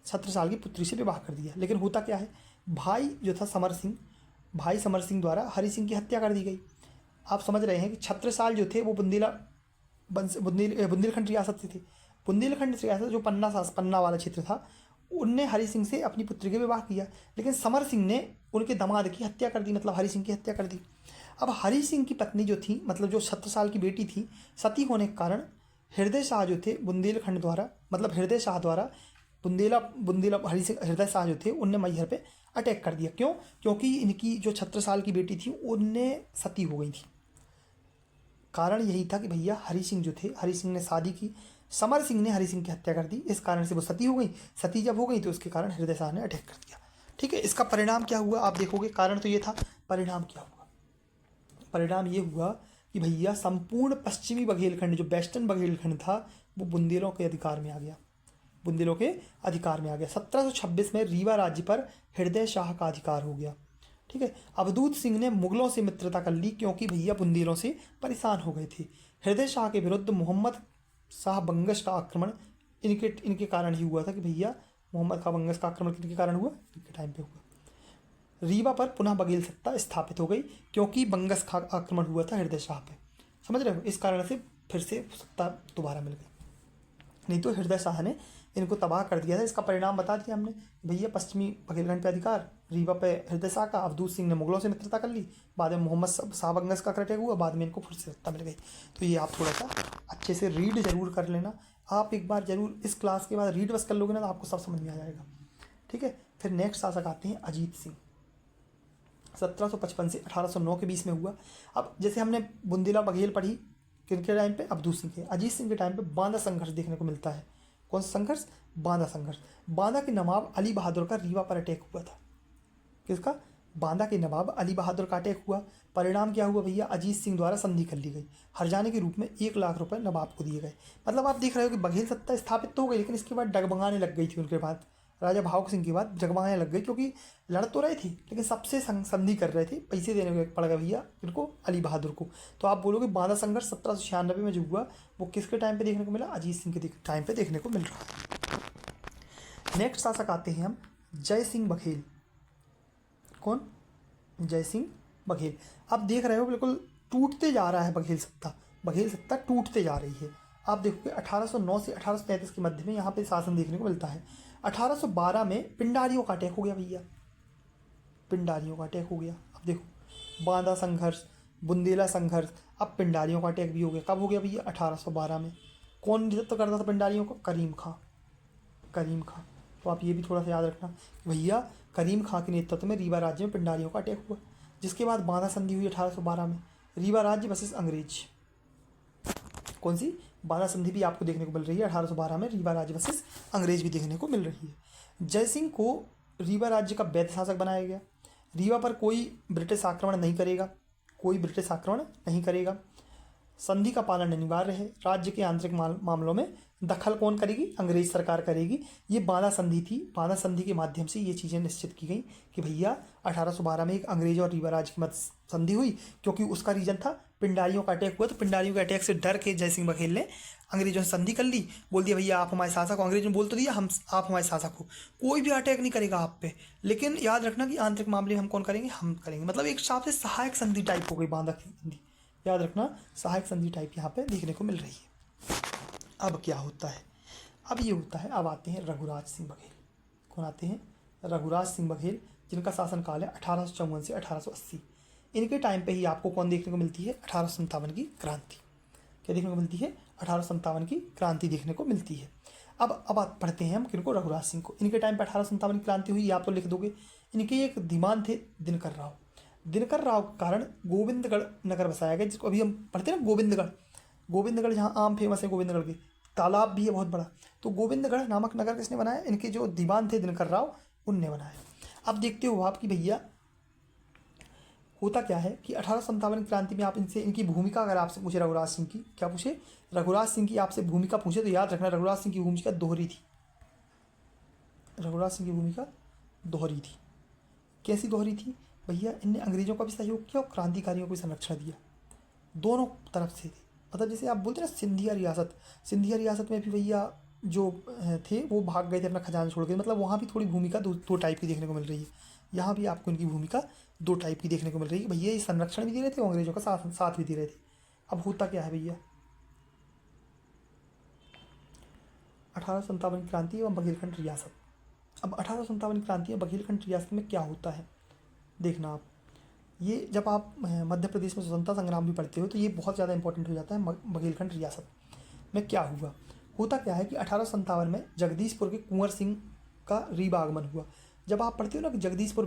छत्रसाल की पुत्री से विवाह कर दिया। लेकिन होता क्या है, भाई जो था भाई समर सिंह द्वारा हरि सिंह की हत्या कर दी गई। आप समझ रहे हैं कि छत्रसाल जो थे वो बुंदेलखंड रियासत से थे। बुंदेलखंड रियासत जो पन्ना वाला क्षेत्र था, उनने हरि सिंह से अपनी पुत्री के विवाह किया, लेकिन समर सिंह ने उनके दामाद की हत्या कर दी, मतलब हरि सिंह की हत्या कर दी। अब हरि सिंह की पत्नी जो थी, मतलब जो 17 साल की बेटी थी, सती होने के कारण हृदय शाह जो थे बुंदेलखंड द्वारा, मतलब हृदय शाह द्वारा बुंदेला हृदय शाह जो थे उनने मैहर पे अटैक कर दिया। क्यों? क्योंकि इनकी जो 17 साल की बेटी थी उनने सती हो गई थी। कारण यही था कि भैया हरि सिंह जो थे, हरि सिंह ने शादी की, समर सिंह ने हरि सिंह की हत्या कर दी, इस कारण से वो सती हो गई। सती जब हो गई तो उसके कारण हृदय शाह ने अटैक कर दिया। ठीक है, इसका परिणाम क्या हुआ आप देखोगे। कारण तो ये था, परिणाम क्या हुआ? परिणाम ये हुआ कि भैया संपूर्ण पश्चिमी बघेलखंड, जो वेस्टर्न बघेलखंड था, वो बुंदेलों के अधिकार में आ गया। 1726 में रीवा राज्य पर हृदय शाह का अधिकार हो गया। ठीक है, अवधूत सिंह ने मुगलों से मित्रता कर ली, क्योंकि भैया बुंदेलों से परेशान हो गए थे। हृदय शाह के विरुद्ध मोहम्मद शाह बंगश का आक्रमण इनके कारण ही हुआ था कि भैया मोहम्मद शाह बंगश का आक्रमण किनके कारण हुआ? इनके टाइम पे हुआ। रीवा पर पुनः बघेल सत्ता स्थापित हो गई, क्योंकि बंगश का आक्रमण हुआ था हृदय शाह पे। समझ रहे हो? इस कारण से फिर से सत्ता दोबारा मिल गई। नहीं तो हृदय शाह ने इनको तबाह कर दिया था। इसका परिणाम बता दिया हमने, भैया पश्चिमी बघेलखंड पे अधिकार, रीवा पे हृदय शाखा, अवधूत सिंह ने मुगलों से मित्रता कर ली, बाद में मोहम्मद शाह बंगस का अटैक हुआ, बाद में इनको फिर से सत्ता मिल गई। तो ये आप थोड़ा सा अच्छे से रीड जरूर कर लेना। आप एक बार जरूर इस क्लास के बाद रीड बस कर लोगे ना तो आपको सब समझ में आ जाएगा। ठीक है, फिर नेक्स्ट शासक आते हैं अजीत सिंह। 1755 से 1809 के बीच में हुआ। अब जैसे हमने बुंदेला बघेल पढ़ी किनके टाइम पे, अवधूत सिंह के। अजीत सिंह के टाइम पे बांदा संघर्ष देखने को मिलता है। कौन सा संघर्ष? बांदा संघर्ष। बांदा के नवाब अली बहादुर का रीवा पर अटैक हुआ था। किसका? बांदा के नवाब अली बहादुर का अटैक हुआ। परिणाम क्या हुआ भैया? अजीत सिंह द्वारा संधि कर ली गई, हरजाने के रूप में 1 लाख रुपए नवाब को दिए गए। मतलब आप देख रहे हो कि बघेल सत्ता स्थापित तो हो गई, लेकिन इसके बाद डगमगाने लग गई थी उनके बाद। राजा भावुक सिंह के बाद जगमगाने लग गई, क्योंकि लड़ तो रहे थे लेकिन सबसे संधि कर रहे थे, पैसे देने पड़ गए भैया इनको, अली बहादुर को। तो आप बोलोगे बांदा संघर्ष 1796 में जो हुआ वो किसके टाइम पे देखने को मिला? अजीत सिंह के टाइम पे देखने को मिल रहा है। नेक्स्ट शासक आते हैं हम जय सिंह बघेल। कौन? जय सिंह बघेल। अब देख रहे हो बिल्कुल टूटते जा रहा है बघेल सत्ता, बघेल सत्ता टूटते जा रही है। आप देखोगे 1809 से 1833 के मध्य में यहाँ पे शासन देखने को मिलता है। 1812 में पिंडारियों का अटैक हो गया भैया, पिंडारियों का अटैक हो गया। अब देखो बांदा संघर्ष, बुंदेला संघर्ष, अब पिंडारियों का अटैक भी हो गया। कब हो गया भैया? 1812 में। कौन नेतृत्व करता था पिंडारियों को? करीम खां, करीम खां। तो आप ये भी थोड़ा सा याद रखना कि भैया करीम खां के नेतृत्व में रीवा राज्य में पिंडारियों का अटैक हुआ, जिसके बाद बांदा संधि हुई 1812 में। रीवा राज्य वर्सेस अंग्रेज। कौन सी? बांदा संधि भी आपको देखने को मिल रही है 1812 में। रीवा राज्य वर्सेस अंग्रेज भी देखने को मिल रही है। जय सिंह को रीवा राज्य का वैध शासक बनाया गया। रीवा पर कोई ब्रिटिश आक्रमण नहीं करेगा, कोई ब्रिटिश आक्रमण नहीं करेगा। संधि का पालन अनिवार्य है। राज्य के आंतरिक मामलों में दखल कौन करेगी? अंग्रेज सरकार करेगी। ये बांदा संधि थी। बांदा संधि के माध्यम से ये चीज़ें निश्चित की गई कि भैया 1812 में एक अंग्रेज और रीवा राज्य की मध्य संधि हुई, क्योंकि उसका रीजन था पिंडारियों का अटैक हुआ। तो पिंडारियों के अटैक से डर के जय सिंह बघेल ने अंग्रेजों से संधि कर ली, बोल दिया भैया आप हमारे शासक हो। अंग्रेज ने बोल तो दिया हम आप हमारे शासक हो, कोई भी अटैक नहीं करेगा आप पे, लेकिन याद रखना कि आंतरिक मामले हम कौन करेंगे? हम करेंगे। मतलब एक हिसाब से सहायक संधि टाइप हो गई बांदा की संधि। याद रखना सहायक संधि टाइप यहाँ पे देखने को मिल रही है। अब क्या होता है? अब ये होता है, अब आते हैं रघुराज सिंह बघेल। कौन आते हैं? रघुराज सिंह बघेल, जिनका शासनकाल है 1854 से 1880। इनके टाइम पे ही आपको कौन देखने को मिलती है? 1857 की क्रांति। क्या देखने को मिलती है? 1857 की क्रांति देखने को मिलती है। अब बात पढ़ते हैं हम किनको? रघुराज सिंह को। इनके टाइम पे 1857 की क्रांति हुई, आप तो लिख दोगे। इनके एक दीवान थे दिनकर राव। दिनकर राव के कारण गोविंदगढ़ नगर बसाया गया, जिसको अभी हम पढ़ते हैं ना गोविंदगढ़। गोविंदगढ़ जहाँ आम फेमस है, गोविंदगढ़ के तालाब भी है बहुत बड़ा। तो गोविंदगढ़ नामक नगर किसने बनाया? इनके जो दीवान थे दिनकर राव, उनने बनाया। अब देखते हो आप कि भैया होता क्या है कि 1857 क्रांति में आप इनसे इनकी भूमिका अगर आपसे पूछे रघुराज सिंह की, क्या पूछे? रघुराज सिंह की आपसे भूमिका पूछे तो याद रखना रघुराज सिंह की भूमिका दोहरी थी। रघुराज सिंह की भूमिका दोहरी थी। कैसी दोहरी थी? भैया इनने अंग्रेजों का भी सहयोग किया और क्रांतिकारियों को भी संरक्षण दिया, दोनों तरफ से थे। मतलब जैसे आप बोलते हैं ना सिंधिया रियासत, सिंधिया रियासत में भी भैया जो थे वो भाग गए थे अपना खजाना छोड़ के। मतलब वहाँ भी थोड़ी भूमिका दो टाइप की देखने को मिल रही है। यहाँ भी आपको इनकी भूमिका 2 टाइप की देखने को मिल रही है। भैया ये संरक्षण भी दे रहे थे, अंग्रेजों का साथ भी दे रहे थे। अब होता क्या है भैया? 1857 क्रांति एवं बघेलखंड रियासत। अब 1857 क्रांति एवं बघेलखंड रियासत में क्या होता है देखना आप। ये जब आप मध्य प्रदेश में स्वतंत्रता संग्राम भी पढ़ते हो तो ये बहुत ज़्यादा इंपॉर्टेंट हो जाता है। बघेलखंड रियासत में क्या हुआ? होता क्या है कि 1857 में जगदीशपुर के कुंवर सिंह का रीवा आगमन हुआ। जब आप पढ़ते हो ना कि जगदीशपुर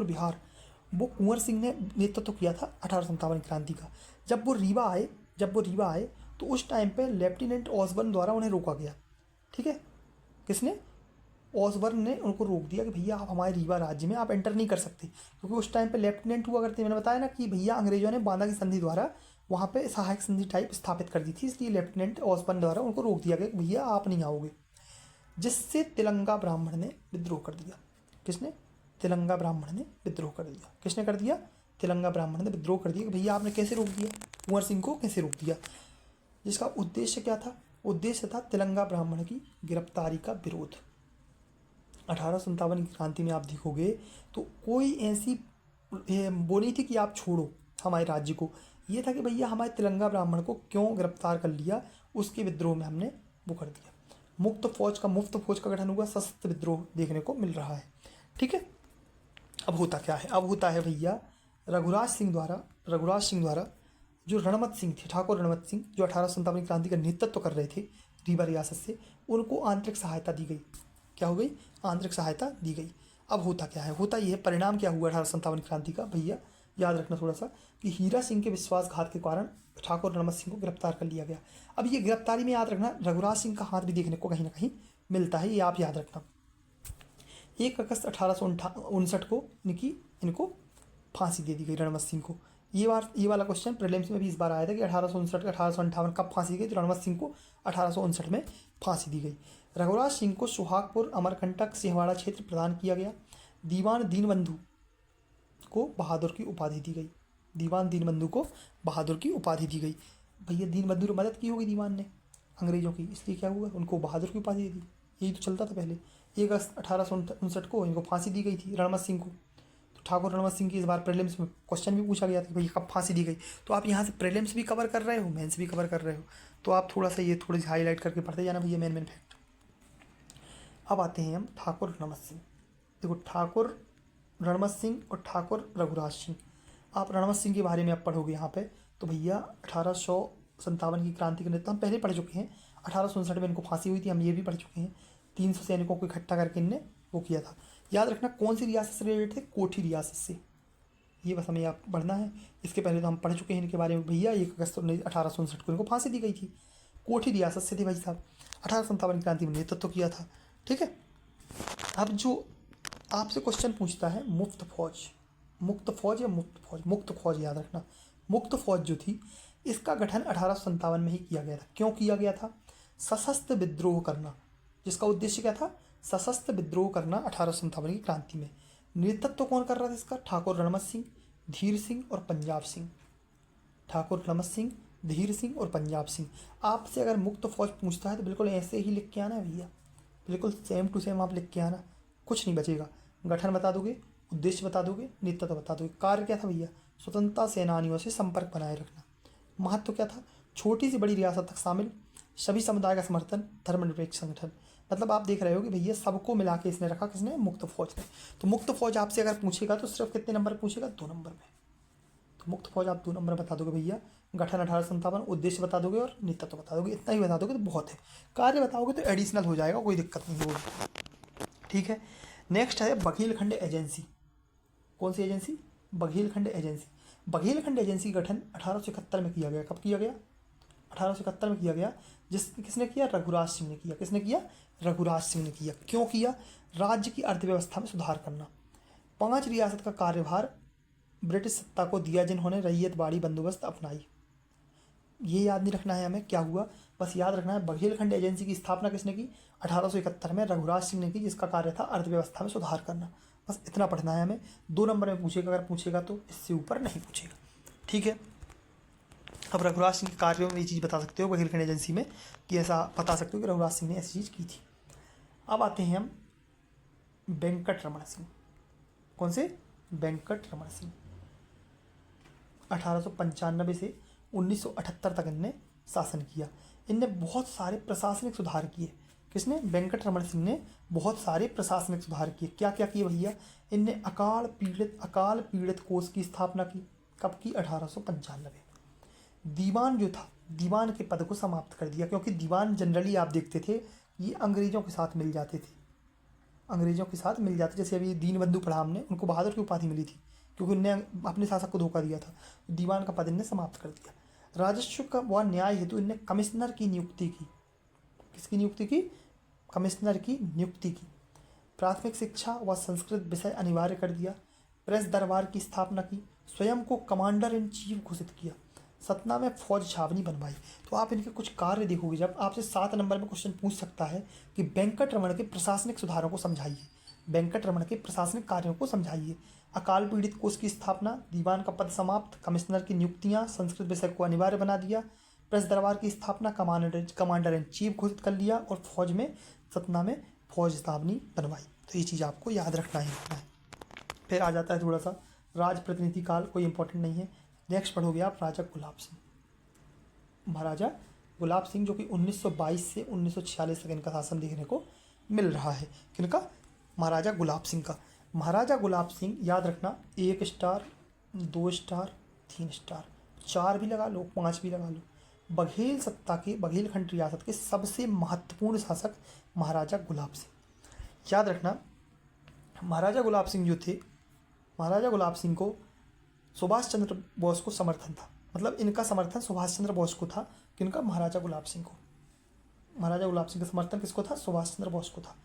बिहार, वो कुंवर सिंह ने नेतृत्व किया था 1857 क्रांति का। जब वो रीवा आए तो उस टाइम पे लेफ्टिनेंट ऑसबर्न द्वारा उन्हें रोका गया। ठीक है, किसने? ऑसबर्न ने उनको रोक दिया कि भैया आप हमारे रीवा राज्य में आप एंटर नहीं कर सकते, क्योंकि उस टाइम पे लेफ्टिनेंट हुआ करते। मैंने बताया ना कि भैया अंग्रेजों ने बांदा की संधि द्वारा वहाँ पे सहायक संधि टाइप स्थापित कर दी थी, इसलिए लेफ्टिनेंट ऑसबर्न द्वारा उनको रोक दिया गया कि भैया आप नहीं आओगे, जिससे तेलंगा ब्राह्मण ने विद्रोह कर दिया। किसने? तेलंगा ब्राह्मण ने विद्रोह कर दिया। किसने कर दिया? तेलंगा ब्राह्मण ने विद्रोह कर दिया कि भैया आपने कैसे रोक दिया, कुंवर सिंह को कैसे रोक दिया। जिसका उद्देश्य क्या था? उद्देश्य था तेलंगा ब्राह्मण की गिरफ्तारी का विरोध। 1857 की क्रांति में आप देखोगे तो कोई ऐसी वो नहीं थी कि आप छोड़ो हमारे राज्य को। ये था कि भैया हमारे तेलंगा ब्राह्मण को क्यों गिरफ्तार कर लिया, उसके विद्रोह में हमने वो कर दिया। मुफ्त फौज का गठन हुआ, सशस्त्र विद्रोह देखने को मिल रहा है। ठीक है, अब होता क्या है, अब होता है भैया रघुराज सिंह द्वारा जो रणमत सिंह थे, ठाकुर रणमत सिंह, जो 1857 की क्रांति का नेतृत्व कर रहे थे रीवा रियासत से, उनको आंतरिक सहायता दी गई। क्या हो गई? आंतरिक सहायता दी गई। अब होता क्या है, होता ये है, परिणाम क्या हुआ 1857 की क्रांति का भैया, याद रखना थोड़ा सा, कि हीरा सिंह के विश्वासघात के कारण ठाकुर रणमत सिंह को गिरफ्तार कर लिया गया। अब ये गिरफ्तारी में याद रखना रघुराज सिंह का हाथ भी देखने को कहीं ना कहीं मिलता है, ये आप याद रखना। 1 अगस्त 1859 को इनको फांसी दे दी गई रणमत सिंह को। ये वाला क्वेश्चन प्रीलिम्स में भी इस बार आया था कि 1859 का 1858 कब फांसी गई, तो रणमत सिंह को 1859 में फांसी दी गई। रघुराज सिंह को सुहागपुर, अमरकंटक, सिंहवाड़ा क्षेत्र प्रदान किया गया। दीवान दीनबंधु को बहादुर की उपाधि दी गई। दीवान दीनबंधु को बहादुर की उपाधि दी गई। भैया दीनबंधु ने मदद की होगी दीवान ने अंग्रेजों की, इसलिए क्या हुआ, उनको बहादुर की उपाधि दी। यही तो चलता था पहले। 1 अगस्त 1859 को इनको फांसी दी गई थी रणमत सिंह को। तो ठाकुर रणमत सिंह की इस बार प्रीलिम्स में क्वेश्चन भी पूछा गया था कि भैया कब फांसी दी गई। तो आप यहाँ से प्रीलिम्स भी कवर कर रहे हो, मेंस भी कवर कर रहे हो, तो आप थोड़ा सा ये थोड़ी सी हाईलाइट करके पढ़ते जाना भैया मेन फैक्ट। अब आते हैं हम ठाकुर रणमत सिंह। देखो ठाकुर रणमत सिंह और ठाकुर रघुराज सिंह, आप रणमत सिंह के बारे में आप पढ़ोगे यहाँ पे, तो भैया 1857 की क्रांति के नेता हम पहले पढ़ चुके हैं। 1859 में इनको फांसी हुई थी, हम ये भी पढ़ चुके हैं। 300 सैनिकों को इकट्ठा करके इनने वो किया था। याद रखना कौन सी रियासत से रिलेटेड थे, कोठी रियासत से, ये बस हमें आप पढ़ना है। इसके पहले तो हम पढ़ चुके हैं इनके बारे में भैया। 1 अगस्त 1859 को इनको फांसी दी गई थी, कोठी रियासत से थे भाई साहब। 1857 की क्रांति में नेतृत्व किया था। ठीक है, अब जो आपसे क्वेश्चन पूछता है मुफ्त फौज याद रखना। मुक्त फौज जो थी इसका गठन 1857 में ही किया गया था। क्यों किया गया था? सशस्त्र विद्रोह करना, जिसका उद्देश्य क्या था? सशस्त्र विद्रोह करना 1857 की क्रांति में। नेतृत्व कौन कर रहा था इसका? ठाकुर रणमत सिंह, धीर सिंह और पंजाब सिंह। ठाकुर रणमत सिंह, धीर सिंह और पंजाब सिंह। आपसे अगर मुक्त फौज पूछता है तो बिल्कुल ऐसे ही लिख के आना भैया, बिल्कुल सेम टू सेम आप लिख के आना, कुछ नहीं बचेगा। गठन बता दोगे, उद्देश्य बता दोगे, नेतृत्व बता दोगे। कार्य क्या था भैया? स्वतंत्रता सेनानियों से संपर्क बनाए रखना। महत्व क्या था? छोटी से बड़ी रियासत तक शामिल, सभी समुदाय का समर्थन, धर्मनिरपेक्ष संगठन। मतलब आप देख रहे हो कि भैया सबको मिला के इसने रखा, किसने? मुक्त फौज ने। तो मुक्त फौज आपसे अगर पूछेगा तो सिर्फ कितने नंबर पूछेगा? 2 नंबर में। तो मुक्त फौज आप 2 नंबर बता दोगे भैया। गठन 1857, उद्देश्य बता दोगे और नेतृत्व बता दोगे। इतना ही बता दोगे तो बहुत है। कार्य बताओगे तो एडिशनल हो जाएगा, कोई दिक्कत नहीं होगी। ठीक है, नेक्स्ट है बघेलखंड एजेंसी। कौन सी agency? Baghelkhand agency. Baghelkhand agency का गठन 1871 में किया गया। कब किया गया? 1871 में किया गया। किसने किया? रघुराज सिंह ने किया। किसने किया? रघुराज सिंह ने किया। क्यों किया? राज्य की अर्थव्यवस्था में सुधार करना। 5 रियासत का कार्यभार ब्रिटिश सत्ता को दिया, जिन्होंने रैयतवाड़ी बंदोबस्त अपनाई। ये याद नहीं रखना है हमें क्या हुआ, बस याद रखना है बघेलखंड एजेंसी की स्थापना किसने की? 1871 में रघुराज सिंह ने की, जिसका कार्य था अर्थव्यवस्था में सुधार करना। बस इतना पढ़ना है हमें। 2 नंबर में पूछेगा, अगर पूछेगा तो इससे ऊपर नहीं पूछेगा। ठीक है, अब रघुराज सिंह के कार्यों में ये चीज़ बता सकते हो बघेलखंड एजेंसी में, कि ऐसा बता सकते हो कि रघुराज सिंह ने ऐसी चीज़ की थी। अब आते हैं हम वेंकट रमण सिंह। कौन से? वेंकट रमण सिंह। 1895 से 1978 तक इनने शासन किया। इनने बहुत सारे प्रशासनिक सुधार किए। किसने? वेंकट रमण सिंह ने बहुत सारे प्रशासनिक सुधार किए। क्या क्या किए भैया? इनने अकाल पीड़ित कोष की स्थापना की। कब की? 1895। दीवान जो था, दीवान के पद को समाप्त कर दिया, क्योंकि दीवान जनरली आप देखते थे ये अंग्रेजों के साथ मिल जाते थे। अंग्रेजों के साथ मिल जाते, जैसे अभी दीनबंधु पढ़ा हमने, उनको बहादुर की उपाधि मिली थी क्योंकि उनने अपने शासक को धोखा दिया था। दीवान का पद इनने समाप्त कर दिया। राजस्व का व न्याय हेतु इनने कमिश्नर की नियुक्ति की। किसकी नियुक्ति की? कमिश्नर की नियुक्ति की। प्राथमिक शिक्षा व संस्कृत विषय अनिवार्य कर दिया। प्रेस दरबार की स्थापना की। स्वयं को कमांडर इन चीफ घोषित किया। सतना में फौज छावनी बनवाई। तो आप इनके कुछ कार्य देखोगे, जब आपसे 7 नंबर में क्वेश्चन पूछ सकता है कि वेंकट रमण के प्रशासनिक सुधारों को समझाइए, वेंकट रमण के प्रशासनिक कार्यों को समझाइए। अकाल पीड़ित कोष की स्थापना, दीवान का पद समाप्त, कमिश्नर की नियुक्तियां, संस्कृत विषय को अनिवार्य बना दिया, प्रेस दरबार की स्थापना, कमांडर इन चीफ घोषित कर लिया, और फौज में सतना में फौज छावनी बनवाई। तो ये चीज़ आपको याद रखना ही रखना है। फिर आ जाता है थोड़ा सा राज प्रतिनिधि काल, कोई इंपॉर्टेंट नहीं है। नेक्स्ट पढ़ोगे आप राजा गुलाब सिंह। महाराजा गुलाब सिंह, जो कि 1922 से 1946 तक इनका शासन देखने को मिल रहा है। किनका? महाराजा गुलाब सिंह का। महाराजा गुलाब सिंह, याद रखना, 1 स्टार, 2 स्टार, 3 स्टार, 4 भी लगा लो, 5 भी लगा लो। बघेल सत्ता के, बघेलखंड रियासत के सबसे महत्वपूर्ण शासक महाराजा गुलाब सिंह। याद रखना, महाराजा गुलाब सिंह जो थे, महाराजा गुलाब सिंह को सुभाष चंद्र बोस को समर्थन था, मतलब इनका समर्थन सुभाष चंद्र बोस को था। किनका? महाराजा गुलाब सिंह को। महाराजा गुलाब सिंह का समर्थन किसको था? सुभाष चंद्र बोस को था।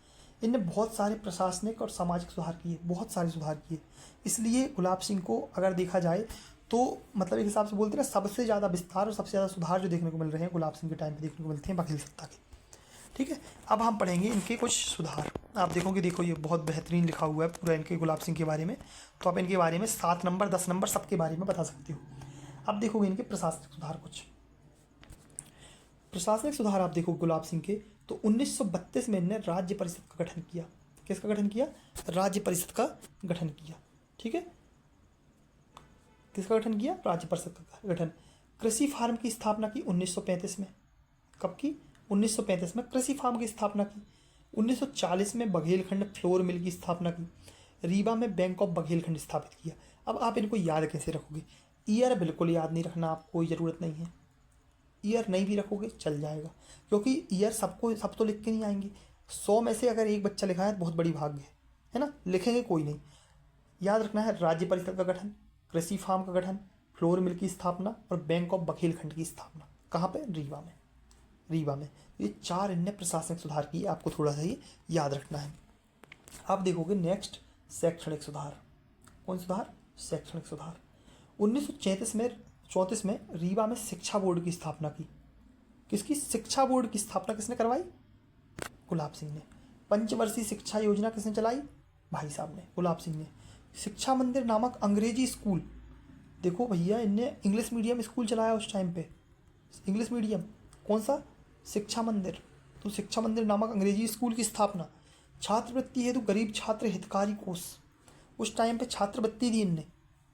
इनने बहुत सारे प्रशासनिक और सामाजिक सुधार किए, बहुत सारे सुधार किए। इसलिए गुलाब सिंह को अगर देखा जाए तो मतलब एक हिसाब से बोलते हैं ना, सबसे ज़्यादा विस्तार और सबसे ज़्यादा सुधार जो देखने को मिल रहे हैं गुलाब सिंह के टाइम पे देखने को मिलते हैं बघेल सत्ता के। ठीक है, अब हम पढ़ेंगे इनके कुछ सुधार। आप देखोगे, देखो ये बहुत बेहतरीन लिखा हुआ है पूरा इनके गुलाब सिंह के बारे में, तो आप इनके बारे में 7 नंबर 10 नंबर सबके बारे में बता सकते हो। अब देखोगे इनके प्रशासनिक सुधार, कुछ प्रशासनिक सुधार आप देखो गुलाब सिंह के, तो 1932 में इनने राज्य परिषद का गठन किया। किसका गठन किया? राज्य परिषद का गठन किया। ठीक है, किसका गठन किया? राज्य परिषद का गठन। कृषि फार्म की स्थापना की 1935 में। कब की? 1935 में कृषि फार्म की स्थापना की। 1940 में बघेलखंड फ्लोर मिल की स्थापना की। रीवा में बैंक ऑफ बघेलखंड स्थापित किया। अब आप इनको याद कैसे रखोगे? ईयर बिल्कुल याद नहीं रखना, आपको कोई ज़रूरत नहीं है। ईयर नहीं भी रखोगे चल जाएगा, क्योंकि ईयर सबको सब तो लिख के नहीं आएंगे। 100 में से अगर एक बच्चा लिखा है तो बहुत बड़ी भाग्य है ना, लिखेंगे कोई नहीं। याद रखना है राज्य परिषद का गठन, कृषि फार्म का गठन, फ्लोर मिल की स्थापना और बैंक ऑफ बघेलखंड की स्थापना। कहाँ पे? रीवा में। रीवा में ये 4 इनने प्रशासनिक सुधार किए, आपको थोड़ा सा ये याद रखना है। आप देखोगे नेक्स्ट, शैक्षणिक सुधार। कौन सुधार? शैक्षणिक सुधार। 1934 में रीवा में शिक्षा बोर्ड की स्थापना की। किसकी? शिक्षा बोर्ड की स्थापना किसने करवाई? गुलाब सिंह ने। पंचवर्षीय शिक्षा योजना किसने चलाई? भाई साहब ने, गुलाब सिंह ने। शिक्षा मंदिर नामक अंग्रेजी स्कूल, देखो भैया इनने इंग्लिश मीडियम स्कूल चलाया उस टाइम पे। इंग्लिश मीडियम कौन सा? शिक्षा मंदिर। तो शिक्षा मंदिर नामक अंग्रेजी स्कूल की स्थापना। छात्रवृत्ति हेतु गरीब छात्र हितकारी कोष, उस टाइम पे छात्रवृत्ति दी इनने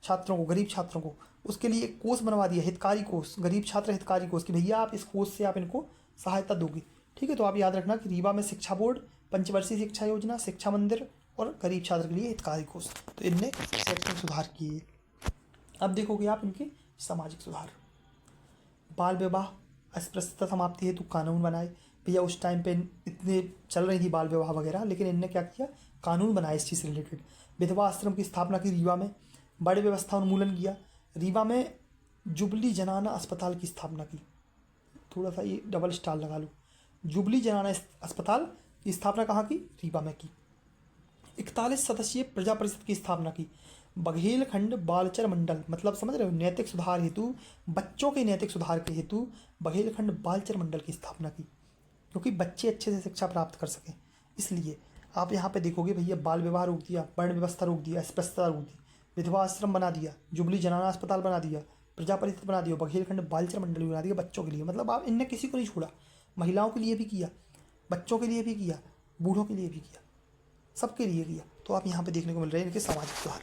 छात्रों को, गरीब छात्रों को, उसके लिए एक कोष बनवा दिया, हितकारी कोष, गरीब छात्र हितकारी कोष, कि भैया आप इस कोष से आप इनको सहायता दोगे। ठीक है, तो आप याद रखना कि रीवा में शिक्षा बोर्ड, पंचवर्षीय शिक्षा योजना, शिक्षा मंदिर और गरीब छात्र के लिए हितकारी कोष, तो इनने शैक्षणिक सुधार किए। अब देखोगे आप इनके सामाजिक सुधार। बाल विवाह अस्पृश्यता समाप्ति हेतु कानून बनाए। भैया उस टाइम पे इतने चल रही थी बाल विवाह वगैरह, लेकिन इनने क्या किया? कानून बनाए इस चीज़ से रिलेटेड। विधवा आश्रम की स्थापना की रीवा में। बड़े व्यवस्था उन्मूलन किया। रीवा में जुबली जनाना अस्पताल की स्थापना की। थोड़ा सा ये डबल स्टार लगा लो। जुबली जनाना अस्पताल की स्थापना कहाँ की? रीवा में की। 41 सदस्यीय प्रजा परिषद की स्थापना की। बघेलखंड बालचर मंडल, मतलब समझ रहे हो, नैतिक सुधार हेतु, बच्चों के नैतिक सुधार के हेतु बघेलखंड बालचर मंडल की स्थापना की, क्योंकि बच्चे अच्छे से शिक्षा प्राप्त कर सकें। इसलिए आप यहाँ पे देखोगे भैया, बाल विवाह रोक दिया, वर्ण व्यवस्था रोक दिया, अस्पृश्यता रोक दी, विधवा आश्रम बना दिया, जुबली जनाना अस्पताल बना दिया, प्रजा परिषद बना दिया, बघेलखंड बालचर मंडल बना दिया बच्चों के लिए। मतलब आप इनने किसी को नहीं छोड़ा, महिलाओं के लिए भी किया, बच्चों के लिए भी किया, बूढ़ों के लिए भी किया, सबके लिए किया। तो आप यहाँ पे देखने को मिल रहे हैं इनके सामाजिक सुधार।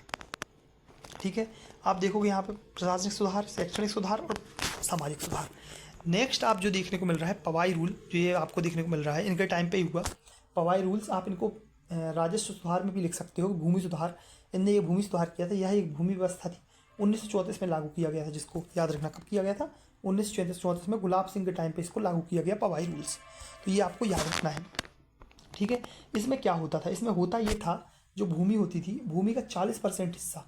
ठीक है, आप देखोगे यहाँ पे प्रशासनिक सुधार, शैक्षणिक सुधार और सामाजिक सुधार। नेक्स्ट आप जो देखने को मिल रहा है पवाई रूल, जो ये आपको देखने को मिल रहा है इनके टाइम पे ही हुआ। पवाई रूल्स आप इनको राजस्व सुधार में भी लिख सकते हो, भूमि सुधार। इनने ये भूमि सुधार किया था, यह एक भूमि व्यवस्था थी, 1934 में लागू किया गया था, जिसको याद रखना कब किया गया था? 1934 में गुलाब सिंह के टाइम पे इसको लागू किया गया, पवाई रूल्स। तो ये आपको याद रखना है। ठीक है, इसमें क्या होता था? इसमें होता ये था, जो भूमि होती थी, भूमि का 40% हिस्सा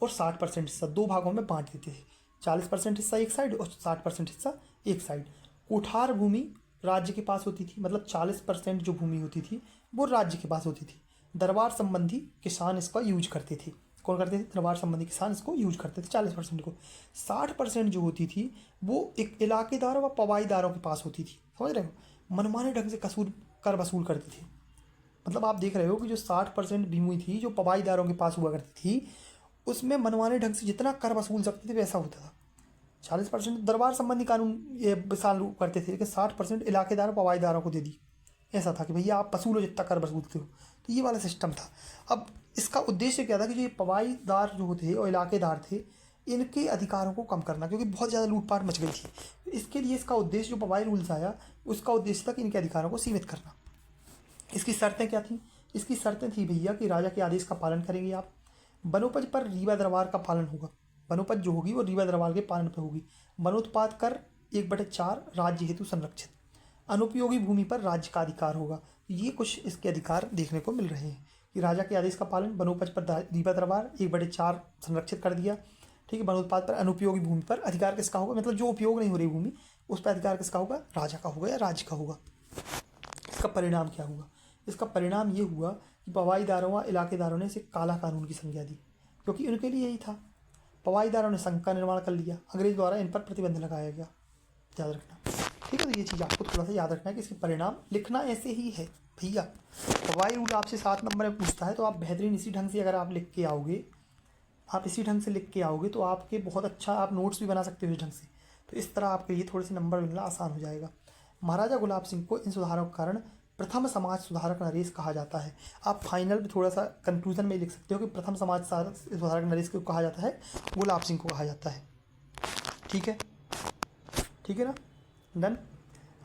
और 60% हिस्सा 2 भागों में बांट देते थे। 40% हिस्सा एक साइड और 60% हिस्सा एक साइड। कोठार भूमि राज्य के पास होती थी, मतलब 40% जो भूमि होती थी वो राज्य के पास होती थी। दरबार संबंधी किसान इसका यूज करते थे। कौन करते थे? दरबार संबंधी किसान इसको यूज करते थे 40% को। 60% जो होती थी वो एक इलाकेदारों व पवाईदारों के पास होती थी। समझ रहे हो? मनमाने ढंग से कर वसूल करते थे। मतलब आप देख रहे हो कि जो 60% भूमि थी जो पवाईदारों के पास हुआ करती थी, उसमें मनमाने ढंग से जितना कर वसूल सकते थे वैसा होता था। 40% दरबार संबंधी कानून ये चालू करते थे, लेकिन 60% इलाकेदार पवाईदारों को दे दी। ऐसा था कि भैया आप वसूलो जितना कर वसूलते हो, तो ये वाला सिस्टम था। अब इसका उद्देश्य क्या था कि जो ये पवाईदार जो थे और इलाकेदार थे, इनके अधिकारों को कम करना, क्योंकि बहुत ज़्यादा लूटपाट मच गई थी। इसके लिए इसका उद्देश्य, जो पवाई रूल्स आया, उसका उद्देश्य था कि इनके अधिकारों को सीमित करना। इसकी शर्तें क्या थी? इसकी शर्तें थी भैया कि राजा के आदेश का पालन करेंगे आप, वनोपज पर रीवा दरबार का पालन होगा, वनोपज जो होगी वो रीवा दरबार के पालन पर होगी, वनोत्पाद कर 1/4 राज्य हेतु संरक्षित, अनुपयोगी भूमि पर राज्य का अधिकार होगा। ये कुछ इसके अधिकार देखने को मिल रहे हैं कि राजा के आदेश का पालन, वनोपज पर रीवा दरबार 1/4 संरक्षित कर दिया, ठीक है। वनोत्पाद पर, अनुपयोगी भूमि पर अधिकार किसका होगा, मतलब जो उपयोग नहीं हो रही भूमि उस पर अधिकार किसका होगा, राजा का होगा या राज्य का होगा। इसका परिणाम क्या हुआ? इसका परिणाम ये हुआ कि पवाईदारों व इलाकेदारों ने इसे काला कानून की संज्ञा दी, क्योंकि उनके लिए यही था। पवाईदारों ने संघ का निर्माण कर लिया, अंग्रेज द्वारा इन पर प्रतिबंध लगाया गया। याद रखना, ठीक है। तो ये चीज़ आपको थोड़ा सा याद रखना है कि इसके परिणाम लिखना ऐसे ही है भैया। पवाई रूल आपसे 7 नंबर में पूछता है तो आप बेहतरीन इसी ढंग से अगर आप लिख के आओगे, आप इसी ढंग से लिख के आओगे तो आपके बहुत अच्छा आप नोट्स भी बना सकते हो इस ढंग से। तो इस तरह आपके लिए थोड़े से नंबर मिलना आसान हो जाएगा। महाराजा गुलाब सिंह को इन सुधारों के कारण प्रथम समाज सुधारक नरेश कहा जाता है। आप फाइनल में थोड़ा सा कंक्लूजन में लिख सकते हो कि प्रथम समाज सुधारक नरेश को कहा जाता है, गुलाब सिंह को कहा जाता है। ठीक है, ठीक है ना, डन।